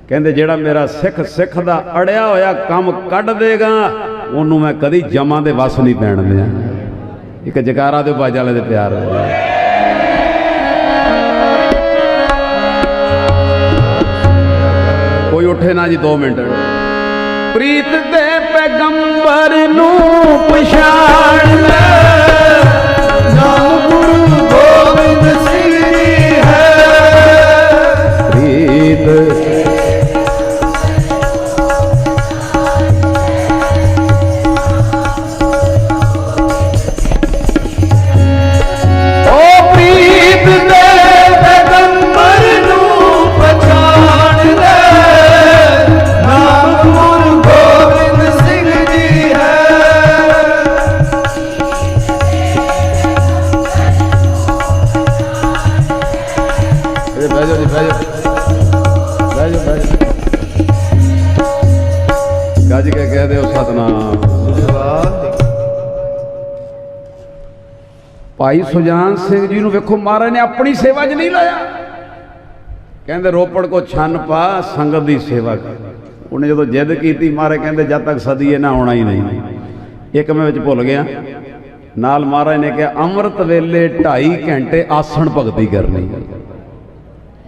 कहते जेड़ा मेरा सिख सिख दा अड़िया होया काम कढ़ देगा, उन्होंने मैं कदी जमा दे वस नहीं पैण दिया। एक जकारा दे बाजा वाले दे प्यार। कोई उठे ना जी 2 मिनट। प्रीत दे पैगंबर नू पछाण ले, नाम गुरु गोबिंद सिंह जी है। प्रीत ओ प्रीत दे पैगंबर नू पछाण ले, नाम गुरु गोबिंद सिंह जी है। बैठो जी, बैठो बैठो बैठो, गज के कह दो सतनाम। भाई सुजान सिंह जी नूं वेखो, महाराज ने अपनी सेवा च नहीं लाया। कहते रोपड़ को छन पा, संगत की सेवा कर। उन्हें जो जिद की, महाराज कहते जब तक सदीए ना आना ही नहीं। एक मैं भुल गया, नाल महाराज ने कहा अमृत वेले 2.5 घंटे आसन भगती करनी।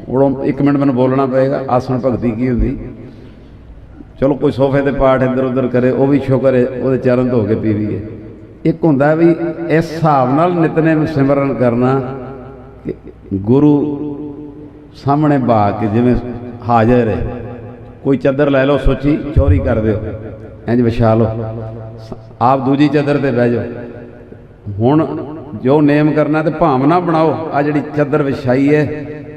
उड़ों 1 मिनट मैंने बोलना पएगा, आसन भगती की होंगी। चलो कोई सोफे के पाठ इधर उधर करे, वह भी शुक्र है, वो चरण धो के पीवीए। एक होंदा भी इस हिसाब नाल नितनेम सिमरन करना कि गुरु सामने बा के जिवें हाजिर है। कोई चादर लै लो, सोची चोरी कर दो, इंज विछा लो, आप दूजी चादर ते बह जाओ। हुण जो नेम करना तो भावना बनाओ। आ जिहड़ी चादर विछाई है,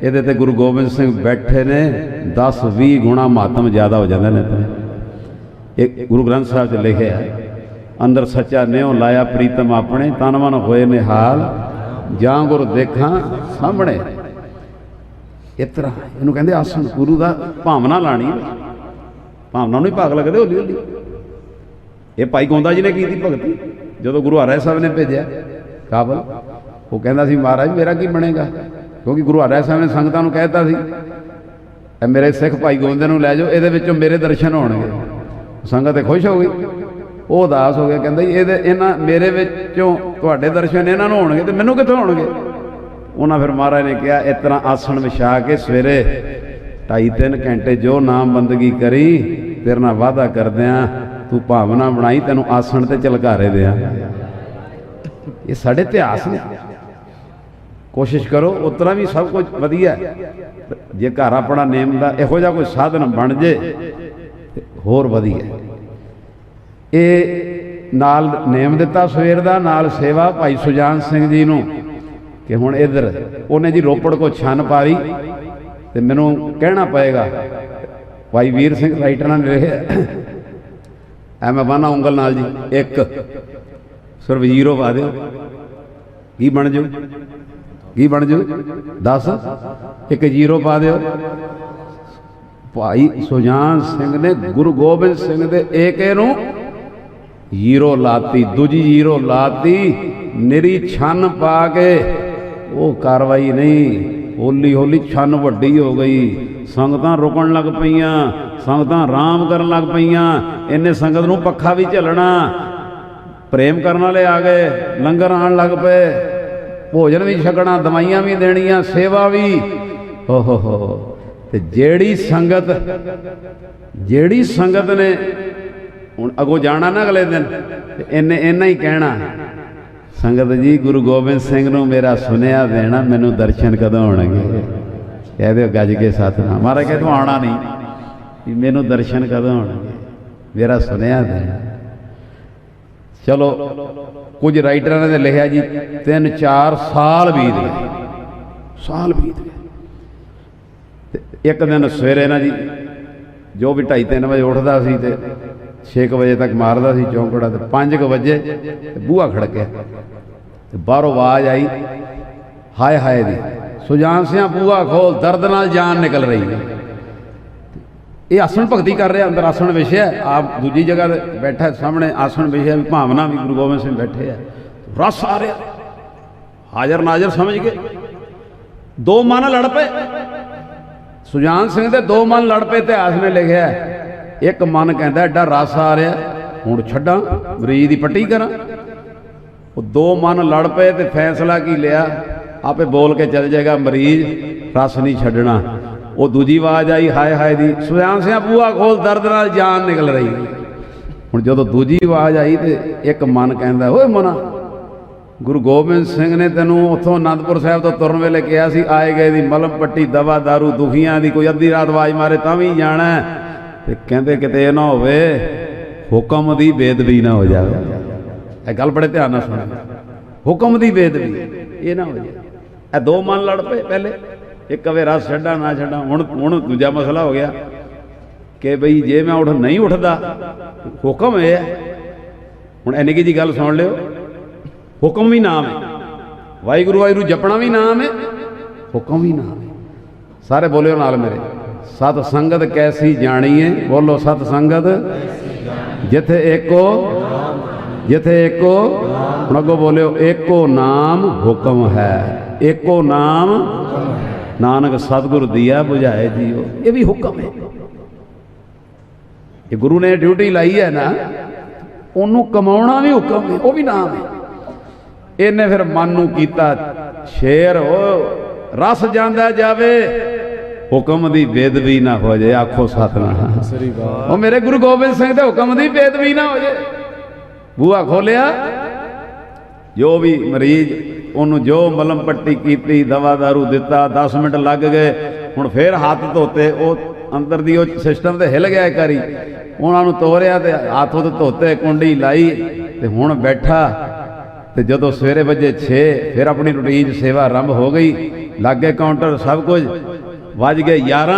ये ते गुरु गोबिंद सिंह बैठे ने, 10-20 गुणा महात्म ज़्यादा हो जाते हैं। एक गुरु ग्रंथ साहब च लिखे है, अंदर सच्चा नेओ लाया प्रीतम अपने, तन मन होए निहाल, जां गुरु देखा सामने। इस तरह इनू कहते आसन गुरु का भावना लानी, भावना नहीं भाग लगते हौली हौली। ये भाई गोंदा जी ने की भगती, जो गुरु हराज साहब ने भेजा काबल, वो कहता सी महाराज मेरा की बनेगा, क्योंकि गुरु हराज साहब ने संगतां नूं कहता सी मेरे सिख भाई गोंदे नूं लै जाओ, ये मेरे दर्शन होणगे। ਸੰਗਤ खुश हो गई। ਉਹ ਉਦਾਸ ਹੋ ਗਿਆ, ਕਹਿੰਦਾ ਜੀ ਇਹਨਾਂ ਮੇਰੇ ਵਿੱਚੋਂ ਤੁਹਾਡੇ ਦਰਸ਼ਨ ਇਹਨਾਂ ਨੂੰ ਹੋਣਗੇ ਤੇ ਮੈਨੂੰ ਕਿੱਥੋਂ ਹੋਣਗੇ। ਉਹਨਾਂ ਫਿਰ ਮਹਾਰਾਜ ਨੇ ਕਿਹਾ ਇਸ ਤਰ੍ਹਾਂ ਆਸਣ ਵਿਛਾ ਕੇ ਸਵੇਰੇ 2.5-3 ਘੰਟੇ ਜੋ ਨਾਮ ਬੰਦਗੀ ਕਰੀ, ਤੇਰੇ ਨਾਲ ਵਾਅਦਾ ਕਰਦਿਆਂ ਤੂੰ ਭਾਵਨਾ ਬਣਾਈ ਤੈਨੂੰ ਆਸਣ ਤੇ ਝਲਕਾਰੇ ਦਿਆਂ। ਇਹ ਸਾਡੇ ਇਤਿਹਾਸ ਨੇ। ਕੋਸ਼ਿਸ਼ ਕਰੋ ਉਤਰਾ ਵੀ ਸਭ ਕੁਝ ਵਧੀਆ। ਜੇ ਘਰ ਆਪਣਾ ਨੇਮ ਦਾ ਇਹੋ ਜਿਹਾ ਕੋਈ ਸਾਧਨ ਬਣ ਜੇ ਤੇ ਹੋਰ ਵਧੀਆ। ਇਹ ਨਾਲ ਨੇਮ ਦਿੱਤਾ ਸਵੇਰ ਦਾ, ਨਾਲ ਸੇਵਾ ਭਾਈ ਸੁਜਾਨ ਸਿੰਘ ਜੀ ਨੂੰ ਕਿ ਹੁਣ ਇੱਧਰ ਉਹਨੇ ਜੀ ਰੋਪੜ ਕੋ ਛੰਨ ਪਾਈ ਤੇ ਮੈਨੂੰ ਕਹਿਣਾ ਪਏਗਾ। ਭਾਈ ਵੀਰ ਸਿੰਘ ਰਾਈਟਰਾਂ ਨੇ ਲਿਖਿਆ ਐ ਮੈਂ ਬਾਨਾ ਉਂਗਲ ਨਾਲ ਜੀ 1 ਸਿਰਫ 0 ਪਾ ਦਿਓ, ਕੀ ਬਣ ਜੂ, ਕੀ ਬਣ ਜੂ 10, 1 0 ਪਾ ਦਿਓ। ਭਾਈ ਸੁਜਾਨ ਸਿੰਘ ਨੇ ਗੁਰੂ ਗੋਬਿੰਦ ਸਿੰਘ ਦੇ ਏਕੇ ਨੂੰ 0 ਲਾਤੀ, ਦੂਜੀ 0 ਲਾਤੀ, ਨਿਰੀ ਛੰਨ ਪਾ ਕੇ। ਉਹ ਕਾਰਵਾਈ ਨਹੀਂ, ਹੌਲੀ ਹੌਲੀ ਛੰਨ ਵੱਡੀ ਹੋ ਗਈ। ਸੰਗਤਾਂ ਰੁਕਣ ਲੱਗ ਪਈਆਂ, ਸੰਗਤਾਂ ਆਰਾਮ ਕਰਨ ਲੱਗ ਪਈਆਂ। ਇੰਨੇ ਸੰਗਤ ਨੂੰ ਪੱਖਾ ਵੀ ਝੱਲਣਾ, ਪ੍ਰੇਮ ਕਰਨ ਵਾਲੇ ਆ ਗਏ, ਲੰਗਰ ਆਉਣ ਲੱਗ ਪਏ, ਭੋਜਨ ਵੀ ਛਕਣਾ, ਦਵਾਈਆਂ ਵੀ ਦੇਣੀਆਂ, ਸੇਵਾ ਵੀ। ਹੋ ਤੇ ਜਿਹੜੀ ਸੰਗਤ ਨੇ ਹੁਣ ਅੱਗੋਂ ਜਾਣਾ ਨਾ ਅਗਲੇ ਦਿਨ, ਇਹਨੇ ਇੰਨਾ ਹੀ ਕਹਿਣਾ, ਸੰਗਤ ਜੀ ਗੁਰੂ ਗੋਬਿੰਦ ਸਿੰਘ ਨੂੰ ਮੇਰਾ ਸੁਨੇਹਾ ਦੇਣਾ, ਮੈਨੂੰ ਦਰਸ਼ਨ ਕਦੋਂ ਹੋਣਗੇ। ਕਹਿ ਦਿਓ ਗੱਜ ਕੇ ਸਤਿਨਾਮ। ਮਹਾਰਾਜ ਕਹਿੰਦੇ ਤੂੰ ਆਉਣਾ ਨਹੀਂ, ਵੀ ਮੈਨੂੰ ਦਰਸ਼ਨ ਕਦੋਂ ਹੋਣਗੇ, ਮੇਰਾ ਸੁਨੇਹਾ ਦੇਣਾ। ਚਲੋ ਕੁਝ ਰਾਈਟਰਾਂ ਨੇ ਲਿਖਿਆ ਜੀ 3-4 ਸਾਲ ਬੀਤ ਗਏ, ਸਾਲ ਬੀਤ ਗਏ। ਤੇ ਇੱਕ ਦਿਨ ਸਵੇਰੇ ਨਾ ਜੀ ਜੋ ਵੀ 2:30-3 ਵਜੇ ਉੱਠਦਾ ਸੀ ਤੇ 6 ਵਜੇ ਤੱਕ ਮਾਰਦਾ ਸੀ ਚੌਂਕੜਾ, ਤੇ 5 ਵਜੇ ਬੂਹਾ ਖੜਕਿਆ ਤੇ ਬਾਹਰੋਂ ਆਵਾਜ਼ ਆਈ ਹਾਏ ਹਾਏ ਦੀ, ਸੁਜਾਨ ਸਿਆਂ ਬੂਹਾ ਖੋਲ, ਦਰਦ ਨਾਲ ਜਾਨ ਨਿਕਲ ਰਹੀ ਹੈ। ਇਹ ਆਸਣ ਭਗਤੀ ਕਰ ਰਿਹਾ, ਅੰਦਰ ਆਸਣ ਵਿਛਿਆ, ਆਪ ਦੂਜੀ ਜਗ੍ਹਾ ਤੇ ਬੈਠਾ, ਸਾਹਮਣੇ ਆਸਣ ਵਿਛਿਆ, ਭਾਵਨਾ ਵੀ ਗੁਰੂ ਗੋਬਿੰਦ ਸਿੰਘ ਬੈਠੇ ਆ, ਰਸ ਆ ਰਿਹਾ, ਹਾਜ਼ਰ ਨਾਜ਼ਰ ਸਮਝ ਕੇ ਦੋ ਮਨ ਲੜ ਪਏ। ਸੁਜਾਨ ਸਿੰਘ ਦੇ ਦੋ ਮਨ ਲੜ ਪਏ, ਇਤਿਹਾਸ ਨੇ ਲਿਖਿਆ। ਇੱਕ ਮਨ ਕਹਿੰਦਾ ਐਡਾ ਰਸ ਆ ਰਿਹਾ ਹੁਣ ਛੱਡਾਂ, ਮਰੀਜ਼ ਦੀ ਪੱਟੀ ਕਰਾਂ। ਉਹ ਦੋ ਮਨ ਲੜ ਪਏ ਤੇ ਫੈਸਲਾ ਕੀ ਲਿਆ, ਆਪੇ ਬੋਲ ਕੇ ਚੱਲ ਜਾਏਗਾ, ਮਰੀਜ਼ ਰਸ ਨਹੀਂ ਛੱਡਣਾ। ਉਹ ਦੂਜੀ ਆਵਾਜ਼ ਆਈ ਹਾਏ ਹਾਏ ਦੀ, ਸੁਜਾਨ ਸਿੰਘ ਬੂਹਾ ਖੋਲ, ਦਰਦ ਨਾਲ ਜਾਨ ਨਿਕਲ ਰਹੀ। ਹੁਣ ਜਦੋਂ ਦੂਜੀ ਆਵਾਜ਼ ਆਈ ਤੇ ਇੱਕ ਮਨ ਕਹਿੰਦਾ ਓਏ ਮਨਾ, ਗੁਰੂ ਗੋਬਿੰਦ ਸਿੰਘ ਨੇ ਤੈਨੂੰ ਉੱਥੋਂ ਅਨੰਦਪੁਰ ਸਾਹਿਬ ਤੋਂ ਤੁਰਨ ਵੇਲੇ ਕਿਹਾ ਸੀ ਆਏ ਗਏ ਦੀ ਮਲਮ ਪੱਟੀ, ਦਵਾ ਦਾਰੂ, ਦੁਖੀਆਂ ਦੀ, ਕੋਈ ਅੱਧੀ ਰਾਤ ਆਵਾਜ਼ ਮਾਰੇ ਤਾਂ ਵੀ ਜਾਣਾ। ਤੇ ਕਹਿੰਦੇ ਕਿਤੇ ਇਹ ਨਾ ਹੋਵੇ ਹੁਕਮ ਦੀ ਬੇਦਬੀ ਨਾ ਹੋ ਜਾਵੇ। ਇਹ ਗੱਲ ਬੜੇ ਧਿਆਨ ਨਾਲ ਸੁਣੋ, ਹੁਕਮ ਦੀ ਬੇਦਬੀ ਇਹ ਨਾ ਹੋ ਜਾਵੇ। ਇਹ ਦੋ ਮਨ ਲੜ ਪਏ ਪਹਿਲੇ, ਇੱਕ ਕਵੇ ਰਸ ਛੱਡਾਂ ਨਾ ਛੱਡਾਂ। ਹੁਣ ਦੂਜਾ ਮਸਲਾ ਹੋ ਗਿਆ ਕਿ ਬਈ ਜੇ ਮੈਂ ਨਹੀਂ ਉੱਠਦਾ, ਹੁਕਮ ਇਹ ਹੈ। ਹੁਣ ਇੰਨੀ ਕੀ ਗੱਲ ਸੁਣ ਲਿਓ, ਹੁਕਮ ਵੀ ਨਾਮ ਹੈ, ਵਾਹਿਗੁਰੂ ਵਾਹਿਗੁਰੂ ਜਪਣਾ ਵੀ ਨਾਮ ਹੈ, ਹੁਕਮ ਵੀ ਨਾਮ ਹੈ। ਸਾਰੇ ਬੋਲਿਓ ਨਾਲ ਮੇਰੇ, ਸਤ ਸੰਗਤ ਕੈਸੀ ਜਾਣੀਏ, ਬੋਲੋ ਸਤ ਸੰਗਤ ਜਿੱਥੇ ਏਕੋ। ਹੁਣ ਅੱਗੋਂ ਬੋਲਿਓ ਏਕੋ ਨਾਮ ਹੁਕਮ ਹੈ, ਏਕੋ ਨਾਮ ਨਾਨਕ ਸਤਿਗੁਰ ਦੀਆ ਬੁਝਾਏ ਜੀਓ। ਇਹ ਵੀ ਹੁਕਮ ਹੈ, ਇਹ ਗੁਰੂ ਨੇ ਡਿਊਟੀ ਲਾਈ ਹੈ ਨਾ, ਉਹਨੂੰ ਕਮਾਉਣਾ ਵੀ ਹੁਕਮ ਹੈ, ਉਹ ਵੀ ਨਾਮ ਹੈ। ਇਹਨੇ ਫਿਰ ਮਨ ਨੂੰ ਕੀਤਾ ਸ਼ੇਰ, ਉਹ ਰਸ ਜਾਂਦਾ ਜਾਵੇ, ਹੁਕਮ ਦੀ ਬੇਦਬੀ ਨਾ ਹੋ ਜਾਏ। ਆਖੋ ਸਤਿਨਾਮ। ਉਹ ਮੇਰੇ ਗੁਰੂ ਗੋਬਿੰਦ ਸਿੰਘ ਦੇ ਹੁਕਮ ਦੀ ਬੇਦਬੀ ਨਾ ਹੋ ਜਾਏ। ਬੂਹਾ ਖੋਲਿਆ, ਜੋ ਵੀ ਮਰੀਜ਼ ਉਹਨੂੰ ਜੋ ਮਲਮ ਪੱਟੀ ਕੀਤੀ, ਦਵਾ ਦਾਰੂ ਦਿੱਤਾ, 10 ਮਿੰਟ ਲੱਗ ਗਏ। ਹੁਣ ਫੇਰ ਹੱਥ ਧੋਤੇ, ਉਹ ਅੰਦਰ ਦੀ ਉਹ ਸਿਸਟਮ ਤੇ ਹਿੱਲ ਗਿਆ ਇੱਕ ਵਾਰੀ, ਉਹਨਾਂ ਨੂੰ ਤੋਰਿਆ ਤੇ ਹੱਥ ਉਹਦੇ ਧੋਤੇ, ਕੁੰਡੀ ਲਾਈ ਤੇ ਹੁਣ ਬੈਠਾ। ਤੇ ਜਦੋਂ ਸਵੇਰੇ ਵਜੇ 6 ਫਿਰ ਆਪਣੀ ਰੂਟੀਨ ਸੇਵਾ ਆਰੰਭ ਹੋ ਗਈ, ਲਾਗੇ ਕਾਊਂਟਰ ਸਭ ਕੁਝ, ਵੱਜ ਗਏ 11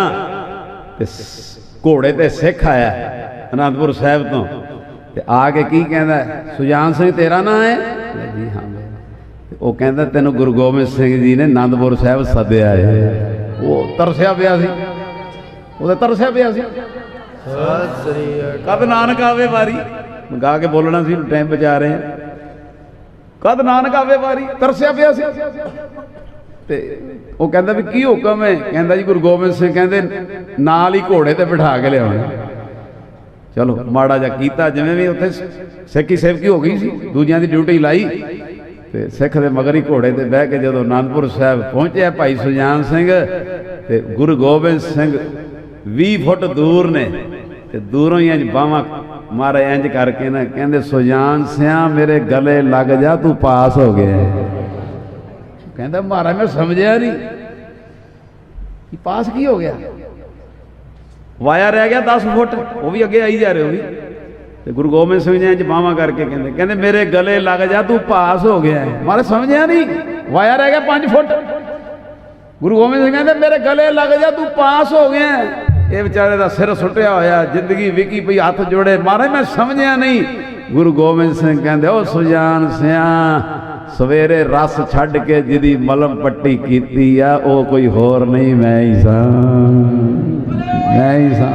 ਤੇ ਘੋੜੇ ਤੇ ਸਿੱਖ ਆਇਆ ਅਨੰਦਪੁਰ ਸਾਹਿਬ ਤੋਂ ਤੇ ਆ ਕੇ ਕੀ ਕਹਿੰਦਾ, ਸੁਜਾਨ ਸਿੰਘ ਤੇਰਾ ਨਾਂ ਹੈ ਜੀ? ਹਾਂ। ਉਹ ਕਹਿੰਦਾ ਤੈਨੂੰ ਗੁਰੂ ਗੋਬਿੰਦ ਸਿੰਘ ਜੀ ਨੇ ਅਨੰਦਪੁਰ ਸਾਹਿਬ ਸੱਦਿਆ ਹੈ। ਉਹ ਤਰਸਿਆ ਪਿਆ ਸੀ, ਉਹਦੇ ਤਰਸਿਆ ਪਿਆ ਸੀ। ਕਦ ਨਾਨਕ ਆਵੇ ਵਾਰੀ, ਗਾ ਕੇ ਬੋਲਣਾ ਸੀ, ਟਾਈਮ ਬਚਾ ਰਹੇ ਆ। ਕਦ ਨਾਨਕ ਆਵੇ ਵਾਰੀ, ਤਰਸਿਆ ਪਿਆ ਸੀ। ਤੇ ਉਹ ਕਹਿੰਦਾ ਵੀ ਕੀ ਹੁਕਮ ਹੈ? ਕਹਿੰਦਾ ਜੀ ਗੁਰੂ ਗੋਬਿੰਦ ਸਿੰਘ ਕਹਿੰਦੇ ਨਾਲ ਹੀ ਘੋੜੇ ਤੇ ਬਿਠਾ ਕੇ ਲਿਆਉਣਾ। ਚਲੋ ਮਾੜਾ ਜਿਹਾ ਕੀਤਾ, ਜਿਵੇਂ ਵੀ ਉੱਥੇ ਸਿੱਖੀ ਸੇਵਕੀ ਹੋ ਗਈ ਸੀ, ਦੂਜਿਆਂ ਦੀ ਡਿਊਟੀ ਲਾਈ ਤੇ ਸਿੱਖ ਦੇ ਮਗਰ ਹੀ ਘੋੜੇ ਤੇ ਬਹਿ ਕੇ ਜਦੋਂ ਅਨੰਦਪੁਰ ਸਾਹਿਬ ਪਹੁੰਚਿਆ ਭਾਈ ਸੁਜਾਨ ਸਿੰਘ ਤੇ ਗੁਰੂ ਗੋਬਿੰਦ ਸਿੰਘ 20 ਫੁੱਟ ਦੂਰ ਨੇ ਤੇ ਦੂਰੋਂ ਹੀ ਇੰਜ ਬਾਹਾਂ ਮਾਰੇ ਇੰਜ ਕਰਕੇ ਨਾ ਕਹਿੰਦੇ ਸੁਜਾਨ ਸਿਆਂ ਮੇਰੇ ਗਲੇ ਲੱਗ ਜਾ, ਤੂੰ ਪਾਸ ਹੋ ਗਿਆ। ਕਹਿੰਦਾ ਮਹਾਰਾਜ ਮੈਂ ਸਮਝਿਆ ਨਹੀਂ ਕਿ ਪਾਸ ਕੀ ਹੋ ਗਿਆ। ਵਾਇਆ ਰਹਿ ਗਿਆ 10 ਫੁੱਟ, ਉਹ ਵੀ ਅੱਗੇ ਆਈ ਜਾ ਰਹੇ, ਉਹ ਵੀ ਤੇ ਗੁਰੂ ਗੋਬਿੰਦ ਸਿੰਘ ਜੀ ਇੰਜ ਬਾਹਾਂ ਕਰਕੇ ਕਹਿੰਦੇ ਮੇਰੇ ਗਲੇ ਲੱਗ ਜਾ, ਤੂੰ ਪਾਸ ਹੋ ਗਿਆ। ਮਹਾਰਾਜ ਸਮਝਿਆ ਨਹੀਂ, ਵਾਇਆ ਰਹਿ ਗਿਆ 5 ਫੁੱਟ। ਗੁਰੂ ਗੋਬਿੰਦ ਸਿੰਘ ਕਹਿੰਦੇ ਮੇਰੇ ਗਲੇ ਲੱਗ ਜਾ, ਤੂੰ ਪਾਸ ਹੋ ਗਿਆ। ਇਹ ਵਿਚਾਰੇ ਦਾ ਸਿਰ ਸੁੱਟਿਆ ਹੋਇਆ, ਜ਼ਿੰਦਗੀ ਵਿਕੀ ਪਈ, ਹੱਥ ਜੋੜੇ, ਮਹਾਰਾਜ ਮੈਂ ਸਮਝਿਆ ਨਹੀਂ। ਗੁਰੂ ਗੋਬਿੰਦ ਸਿੰਘ ਕਹਿੰਦੇ ਉਹ ਸੁਜਾਨ ਸਿਆਂ ਸਵੇਰੇ ਰਸ ਛੱਡ ਕੇ ਜਿਹਦੀ ਮਲਮ ਪੱਟੀ ਕੀਤੀ ਆ ਉਹ ਕੋਈ ਹੋਰ ਨਹੀਂ, ਮੈਂ ਹੀ ਸਾਂ, ਮੈਂ ਹੀ ਸਾਂ।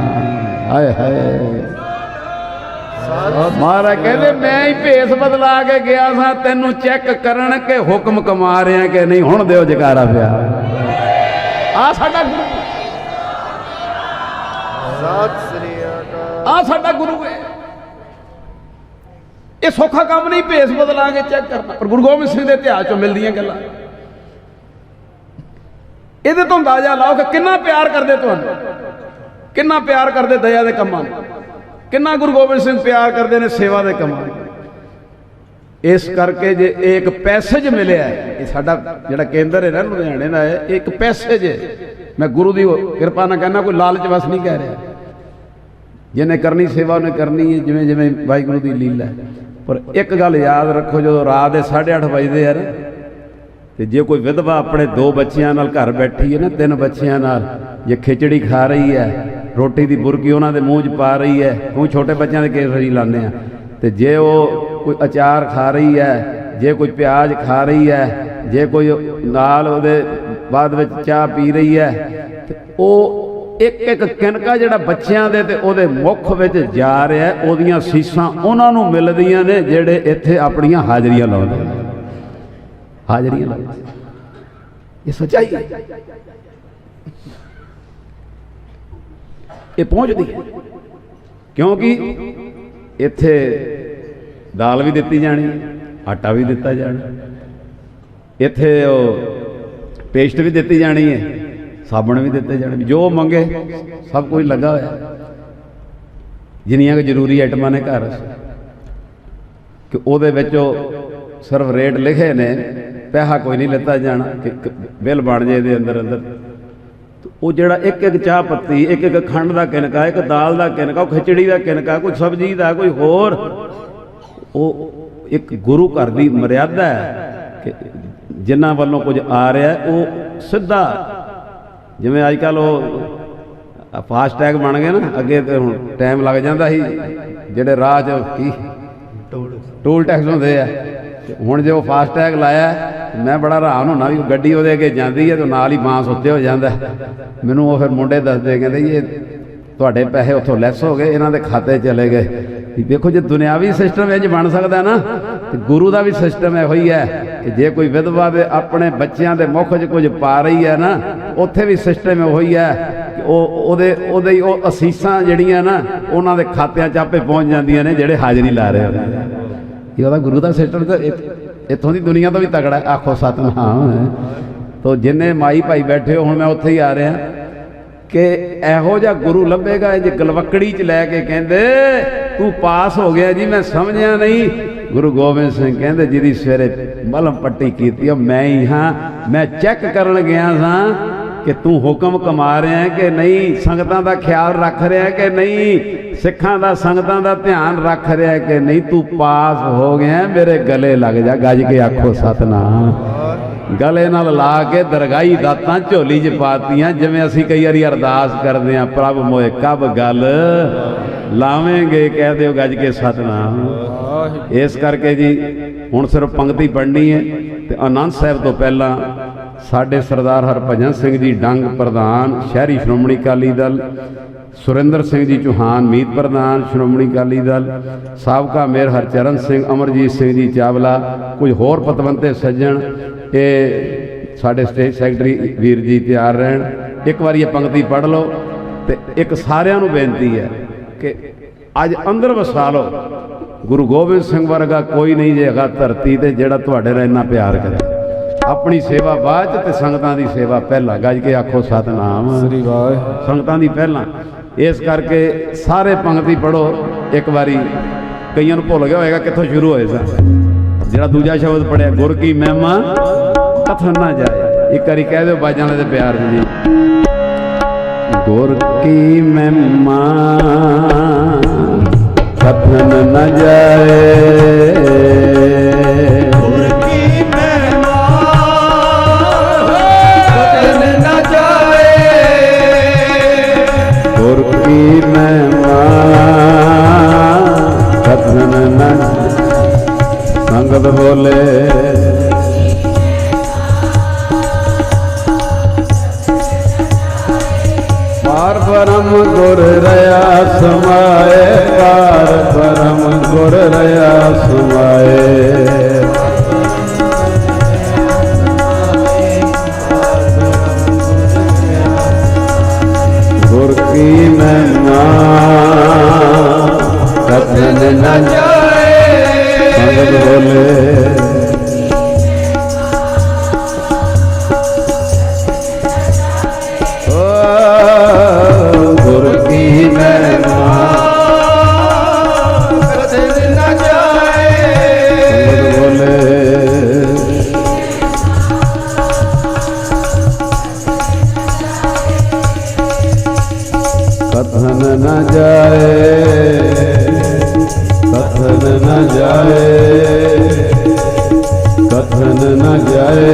ਹਾਏ ਹਾਏ ਮਹਾਰਾਜ ਕਹਿੰਦੇ ਮੈਂ ਹੀ ਭੇਸ ਬਦਲਾ ਕੇ ਗਿਆ ਸਾਂ ਤੈਨੂੰ ਚੈੱਕ ਕਰਨ ਕਿ ਹੁਕਮ ਕਮਾ ਰਿਹਾ ਕਿ ਨਹੀਂ। ਹੁਣ ਦਿਓ ਜਕਾਰਾ ਪਿਆ। ਆ ਸਾਡਾ ਗੁਰੂ, ਸਤਿ ਸ੍ਰੀ ਅਕਾਲ, ਆ ਸਾਡਾ ਗੁਰੂ ਹੈ। ਇਹ ਸੌਖਾ ਕੰਮ ਨਹੀਂ ਭੇਸ ਬਦਲਾ ਕੇ ਚੈੱਕ ਕਰਨਾ, ਪਰ ਗੁਰੂ ਗੋਬਿੰਦ ਸਿੰਘ ਦੇ ਇਤਿਹਾਸ ਚੋਂ ਮਿਲਦੀਆਂ ਗੱਲਾਂ। ਇਹਦੇ ਤੋਂ ਅੰਦਾਜ਼ਾ ਲਾਓ ਕਿ ਕਿੰਨਾ ਪਿਆਰ ਕਰਦੇ ਤੁਹਾਨੂੰ, ਕਿੰਨਾ ਪਿਆਰ ਕਰਦੇ ਦਇਆ ਦੇ ਕੰਮਾਂ ਨੂੰ, ਕਿੰਨਾ ਗੁਰੂ ਗੋਬਿੰਦ ਸਿੰਘ ਪਿਆਰ ਕਰਦੇ ਨੇ ਸੇਵਾ ਦੇ ਕੰਮਾਂ ਨੂੰ। ਇਸ ਕਰਕੇ ਜੇ ਇਹ ਇੱਕ ਪੈਸੇਜ ਮਿਲਿਆ, ਇਹ ਸਾਡਾ ਜਿਹੜਾ ਕੇਂਦਰ ਹੈ ਨਾ ਲੁਧਿਆਣੇ ਦਾ ਹੈ, ਇਹ ਇੱਕ ਪੈਸੇਜ ਹੈ। ਮੈਂ ਗੁਰੂ ਦੀ ਕਿਰਪਾ ਨਾਲ ਕਹਿੰਦਾ, ਕੋਈ ਲਾਲਚ ਵਸ ਨਹੀਂ ਕਹਿ ਰਿਹਾ। ਜਿਹਨੇ ਕਰਨੀ ਸੇਵਾ ਉਹਨੇ ਕਰਨੀ ਹੈ, ਜਿਵੇਂ ਜਿਵੇਂ ਵਾਹਿਗੁਰੂ ਦੀ ਲੀਲਾ ਹੈ। ਪਰ ਇੱਕ ਗੱਲ ਯਾਦ ਰੱਖੋ, ਜਦੋਂ ਰਾਤ ਦੇ 8:30 ਵਜਦੇ ਆ ਨਾ ਤੇ ਜੇ ਕੋਈ ਵਿਧਵਾ ਆਪਣੇ 2 ਬੱਚਿਆਂ ਨਾਲ ਘਰ ਬੈਠੀ ਹੈ ਨਾ, 3 ਬੱਚਿਆਂ ਨਾਲ, ਜੇ ਖਿਚੜੀ ਖਾ ਰਹੀ ਹੈ, ਰੋਟੀ ਦੀ ਬੁਰਕੀ ਉਹਨਾਂ ਦੇ ਮੂੰਹ 'ਚ ਪਾ ਰਹੀ ਹੈ, ਕਿਉਂ ਛੋਟੇ ਬੱਚਿਆਂ ਦੇ ਕੇਸਰੀ ਲਾਉਂਦੇ ਆ, ਤੇ ਜੇ ਉਹ ਕੋਈ ਅਚਾਰ ਖਾ ਰਹੀ ਹੈ, ਜੇ ਕੋਈ ਪਿਆਜ਼ ਖਾ ਰਹੀ ਹੈ, ਜੇ ਕੋਈ ਨਾਲ ਉਹਦੇ ਬਾਅਦ ਵਿੱਚ ਚਾਹ ਪੀ ਰਹੀ ਹੈ, ਤੇ ਉਹ ਇੱਕ ਇੱਕ ਕਿਨਕਾ ਜਿਹੜਾ ਬੱਚਿਆਂ ਦੇ ਤੇ ਉਹਦੇ ਮੁੱਖ ਵਿੱਚ ਜਾ ਰਿਹਾ, ਉਹਦੀਆਂ ਸੀਸਾਂ ਉਹਨਾਂ ਨੂੰ ਮਿਲਦੀਆਂ ਨੇ ਜਿਹੜੇ ਇੱਥੇ ਆਪਣੀਆਂ ਹਾਜ਼ਰੀਆਂ ਲਾਉਂਦੇ, ਹਾਜ਼ਰੀਆਂ ਲਾਉਂਦੇ। ਇਹ ਸੱਚਾਈ ਹੈ, ਇਹ ਪਹੁੰਚਦੀ ਹੈ। ਕਿਉਂਕਿ ਇੱਥੇ ਦਾਲ ਵੀ ਦਿੱਤੀ ਜਾਣੀ, ਆਟਾ ਵੀ ਦਿੱਤਾ ਜਾਣਾ, ਇੱਥੇ ਉਹ ਪੇਸਟ ਵੀ ਦਿੱਤੀ ਜਾਣੀ ਹੈ, ਸਾਬਣ ਵੀ ਦਿੱਤੇ ਜਾਣੇ, ਜੋ ਮੰਗੇ ਸਭ ਕੁਝ ਲੱਗਾ ਹੋਇਆ। ਜਿੰਨੀਆਂ ਕਿ ਜ਼ਰੂਰੀ ਆਈਟਮਾਂ ਨੇ ਘਰ ਕਿ ਉਹਦੇ ਵਿੱਚੋਂ ਸਿਰਫ ਰੇਟ ਲਿਖੇ ਨੇ, ਪੈਸਾ ਕੋਈ ਨਹੀਂ ਲਿੱਤਾ ਜਾਣਾ ਕਿ ਬਿੱਲ ਬਣ ਜੇ ਇਹਦੇ ਅੰਦਰ ਅੰਦਰ। ਉਹ ਜਿਹੜਾ ਇੱਕ ਇੱਕ ਚਾਹ ਪੱਤੀ, ਇੱਕ ਇੱਕ ਖੰਡ ਦਾ ਕਿਨਕਾ, ਇੱਕ ਦਾਲ ਦਾ ਕਿਨਕਾ, ਉਹ ਖਿਚੜੀ ਦਾ ਕਿਨਕਾ, ਕੋਈ ਸਬਜ਼ੀ ਦਾ, ਕੋਈ ਹੋਰ, ਉਹ ਇੱਕ ਗੁਰੂ ਘਰ ਦੀ ਮਰਿਆਦਾ ਹੈ ਕਿ ਜਿਨ੍ਹਾਂ ਵੱਲੋਂ ਕੁਝ ਆ ਰਿਹਾ ਉਹ ਸਿੱਧਾ, ਜਿਵੇਂ ਅੱਜ ਕੱਲ੍ਹ ਉਹ ਫਾਸਟੈਗ ਬਣ ਗਏ ਨਾ, ਅੱਗੇ ਤੇ ਹੁਣ ਟਾਈਮ ਲੱਗ ਜਾਂਦਾ ਸੀ, ਜਿਹੜੇ ਰਾਹ 'ਚ ਕੀ ਟੋਲ ਟੈਕਸ ਹੁੰਦੇ ਆ, ਹੁਣ ਜੇ ਉਹ ਫਾਸਟੈਗ ਲਾਇਆ, ਮੈਂ ਬੜਾ ਹੈਰਾਨ ਹੋਣਾ ਵੀ ਗੱਡੀ ਉਹਦੇ ਅੱਗੇ ਜਾਂਦੀ ਹੈ ਤੇ ਨਾਲ ਹੀ ਬਾਂਸ ਉੱਤੇ ਹੋ ਜਾਂਦਾ। ਮੈਨੂੰ ਉਹ ਫਿਰ ਮੁੰਡੇ ਦੱਸਦੇ, ਕਹਿੰਦੇ ਇਹ ਤੁਹਾਡੇ ਪੈਸੇ ਉੱਥੋਂ ਲੈਸ ਹੋ ਗਏ, ਇਹਨਾਂ ਦੇ ਖਾਤੇ ਚਲੇ ਗਏ। ਵੇਖੋ ਜੇ ਦੁਨਿਆਵੀ ਸਿਸਟਮ ਇੰਝ ਬਣ ਸਕਦਾ ਨਾ, ਤੇ ਗੁਰੂ ਦਾ ਵੀ ਸਿਸਟਮ ਇਹੋ ਹੀ ਹੈ ਕਿ ਜੇ ਕੋਈ ਵਿਧਵਾ ਦੇ ਆਪਣੇ ਬੱਚਿਆਂ ਦੇ ਮੁੱਖ 'ਚ ਕੁਝ ਪਾ ਰਹੀ ਹੈ ਨਾ, ਉੱਥੇ ਵੀ ਸਿਸਟਮ ਇਹੋ ਹੀ ਹੈ ਕਿ ਉਹਦੇ ਉਹ ਅਸੀਸਾਂ ਜਿਹੜੀਆਂ ਨਾ ਉਹਨਾਂ ਦੇ ਖਾਤਿਆਂ 'ਚ ਆਪੇ ਪਹੁੰਚ ਜਾਂਦੀਆਂ ਨੇ ਜਿਹੜੇ ਹਾਜ਼ਰੀ ਲਾ ਰਹੇ ਹੁੰਦੇ। ਇਹ ਉਹਦਾ ਗੁਰੂ ਦਾ ਸਿਸਟਮ ਤਾਂ ਇੱਥੋਂ ਦੀ ਦੁਨੀਆ ਤੋਂ ਵੀ ਤਕੜਾ। ਆਖੋ ਸਤਿਨਾਮ। ਤੋ ਜਿੰਨੇ ਮਾਈ ਭਾਈ ਬੈਠੇ ਹੋ, ਹੁਣ ਮੈਂ ਉੱਥੇ ਹੀ ਆ ਰਿਹਾ ਕਿ ਇਹੋ ਜਿਹਾ ਗੁਰੂ ਲੱਭੇਗਾ ਜੇ ਗਲਵੱਕੜੀ 'ਚ ਲੈ ਕੇ ਕਹਿੰਦੇ ਤੂੰ ਪਾਸ ਹੋ ਗਿਆ ਜੀ, ਮੈਂ ਸਮਝਿਆ ਨਹੀਂ। ਗੁਰੂ ਗੋਬਿੰਦ ਸਿੰਘ ਕਹਿੰਦੇ ਜਿਹਦੀ ਸਵੇਰੇ ਮਲਮ ਪੱਟੀ ਕੀਤੀ ਉਹ ਮੈਂ ਹੀ ਹਾਂ। ਮੈਂ ਚੈੱਕ ਕਰਨ ਗਿਆ ਸਾਂ ਕਿ ਤੂੰ ਹੁਕਮ ਕਮਾ ਰਿਹਾ ਕਿ ਨਹੀਂ, ਸੰਗਤਾਂ ਦਾ ਖਿਆਲ ਰੱਖ ਰਿਹਾ ਕਿ ਨਹੀਂ, ਸਿੱਖਾਂ ਦਾ ਸੰਗਤਾਂ ਦਾ ਧਿਆਨ ਰੱਖ ਰਿਹਾ ਕਿ ਨਹੀਂ, ਤੂੰ ਪਾਸ ਹੋ ਗਿਆ, ਮੇਰੇ ਗਲੇ ਲੱਗ ਜਾ। ਗੱਜ ਕੇ ਆਖੋ ਸਤਿਨਾਮ। ਗਲੇ ਨਾਲ ਲਾ ਕੇ ਦਰਗਾਹੀ ਦਾਤਾਂ ਝੋਲੀ 'ਚ ਪਾਤੀਆਂ, ਜਿਵੇਂ ਅਸੀਂ ਕਈ ਵਾਰੀ ਅਰਦਾਸ ਕਰਦੇ ਹਾਂ, ਪ੍ਰਭ ਮੋਏ ਕਬ ਗੱਲ ਲਾਵੇਂਗੇ, ਕਹਿ ਦਿਓ ਗੱਜ ਕੇ ਸਤਿਨਾਮ। ਇਸ ਕਰਕੇ ਜੀ ਹੁਣ ਸਿਰਫ ਪੰਕਤੀ ਪੜ੍ਹਨੀ ਹੈ ਤੇ ਆਨੰਦ ਸਾਹਿਬ ਤੋਂ ਪਹਿਲਾਂ ਸਾਡੇ ਸਰਦਾਰ ਹਰਭਜਨ ਸਿੰਘ ਜੀ ਡੰਗ ਪ੍ਰਧਾਨ ਸ਼ਹਿਰੀ ਸ਼੍ਰੋਮਣੀ ਅਕਾਲੀ ਦਲ, ਸੁਰਿੰਦਰ ਸਿੰਘ ਜੀ ਚੌਹਾਨ ਮੀਤ ਪ੍ਰਧਾਨ ਸ਼੍ਰੋਮਣੀ ਅਕਾਲੀ ਦਲ, ਸਾਬਕਾ ਮੇਅਰ ਹਰਚਰਨ ਸਿੰਘ, ਅਮਰਜੀਤ ਸਿੰਘ ਜੀ ਚਾਵਲਾ, ਕੁਝ ਹੋਰ ਪਤਵੰਤੇ ਸੱਜਣ, ਇਹ ਸਾਡੇ ਸਟੇਟ ਸੈਕਟਰੀ ਵੀਰ ਜੀ ਤਿਆਰ ਰਹਿਣ। ਇੱਕ ਵਾਰੀ ਇਹ ਪੰਕਤੀ ਪੜ੍ਹ ਲਓ ਤੇ ਇੱਕ ਸਾਰਿਆਂ ਨੂੰ ਬੇਨਤੀ ਹੈ ਕਿ ਅੱਜ ਅੰਦਰ ਵਸਾ ਲਓ। ਗੁਰੂ ਗੋਬਿੰਦ ਸਿੰਘ ਵਰਗਾ ਕੋਈ ਨਹੀਂ ਜੇ ਹੈਗਾ ਧਰਤੀ ਤੇ ਜਿਹੜਾ ਤੁਹਾਡੇ ਨਾਲ ਇੰਨਾ ਪਿਆਰ ਕਰੇ। ਆਪਣੀ ਸੇਵਾ ਬਾਅਦ ਚ ਤੇ ਸੰਗਤਾਂ ਦੀ ਸੇਵਾ ਪਹਿਲਾਂ। ਗੱਜ ਕੇ ਆਖੋ ਸਤਨਾਮ ਸ੍ਰੀ ਵਾਹਿਗੁਰੂ। ਸੰਗਤਾਂ ਦੀ ਪਹਿਲਾਂ। ਇਸ ਕਰਕੇ ਸਾਰੇ ਪੰਕਤੀ ਪੜੋ ਇੱਕ ਵਾਰੀ। ਕਈਆਂ ਨੂੰ ਭੁੱਲ ਗਿਆ ਹੋਏਗਾ ਕਿੱਥੋਂ ਸ਼ੁਰੂ ਹੋਏ ਸਨ। ਜਿਹੜਾ ਦੂਜਾ ਸ਼ਬਦ ਪੜਿਆ, ਗੁਰ ਕੀ ਮਹਿਮਾ ਕਥਨ ਨਾ ਜਾਏ। ਇੱਕ ਵਾਰੀ ਕਹਿ ਦਿਓ ਬਾਜਾਂ ਦੇ ਪਿਆਰ ਜੀ, ਗੁਰ ਕੀ ਮਹਿਮਾ ਕਥਨ ਨਾ ਜਾਏ। ਗੁਰ ਕੀ ਮਹਿਮਾ ਕਥਨ ਨਾ ਜਾਏ। ਗੁਰ ਕੀ ਮਹਿਮਾ ਕਥਨ ਨਾ। ਸੰਗਤ ਬੋਲੇ ਪਾਰ ਬ੍ਰਹਮ ਗੁਰ ਰਹਾ ਸਮਾਏ। ਪਾਰ ਬ੍ਰਹਮ ਗੁਰ ਰਹਾ ਸਮਾਏ। ਗੁਰ ਕੀ ਮਹਿਮਾ ਕਥਨ ਨਾ ਜਾਏ। ਸੰਗਤ ਬੋਲੇ ਗੁਰ ਕੀ ਮਹਿਮਾ ਕਥਨ ਨਾ ਜਾਏ। ਸੰਗਤ ਬੋਲੇ ਕਥਨ ਨਾ ਜਾਏ। ਕਥਨ ਨਾ ਜਾਏ। ਕਥਨ ਨਾ ਜਾਏ।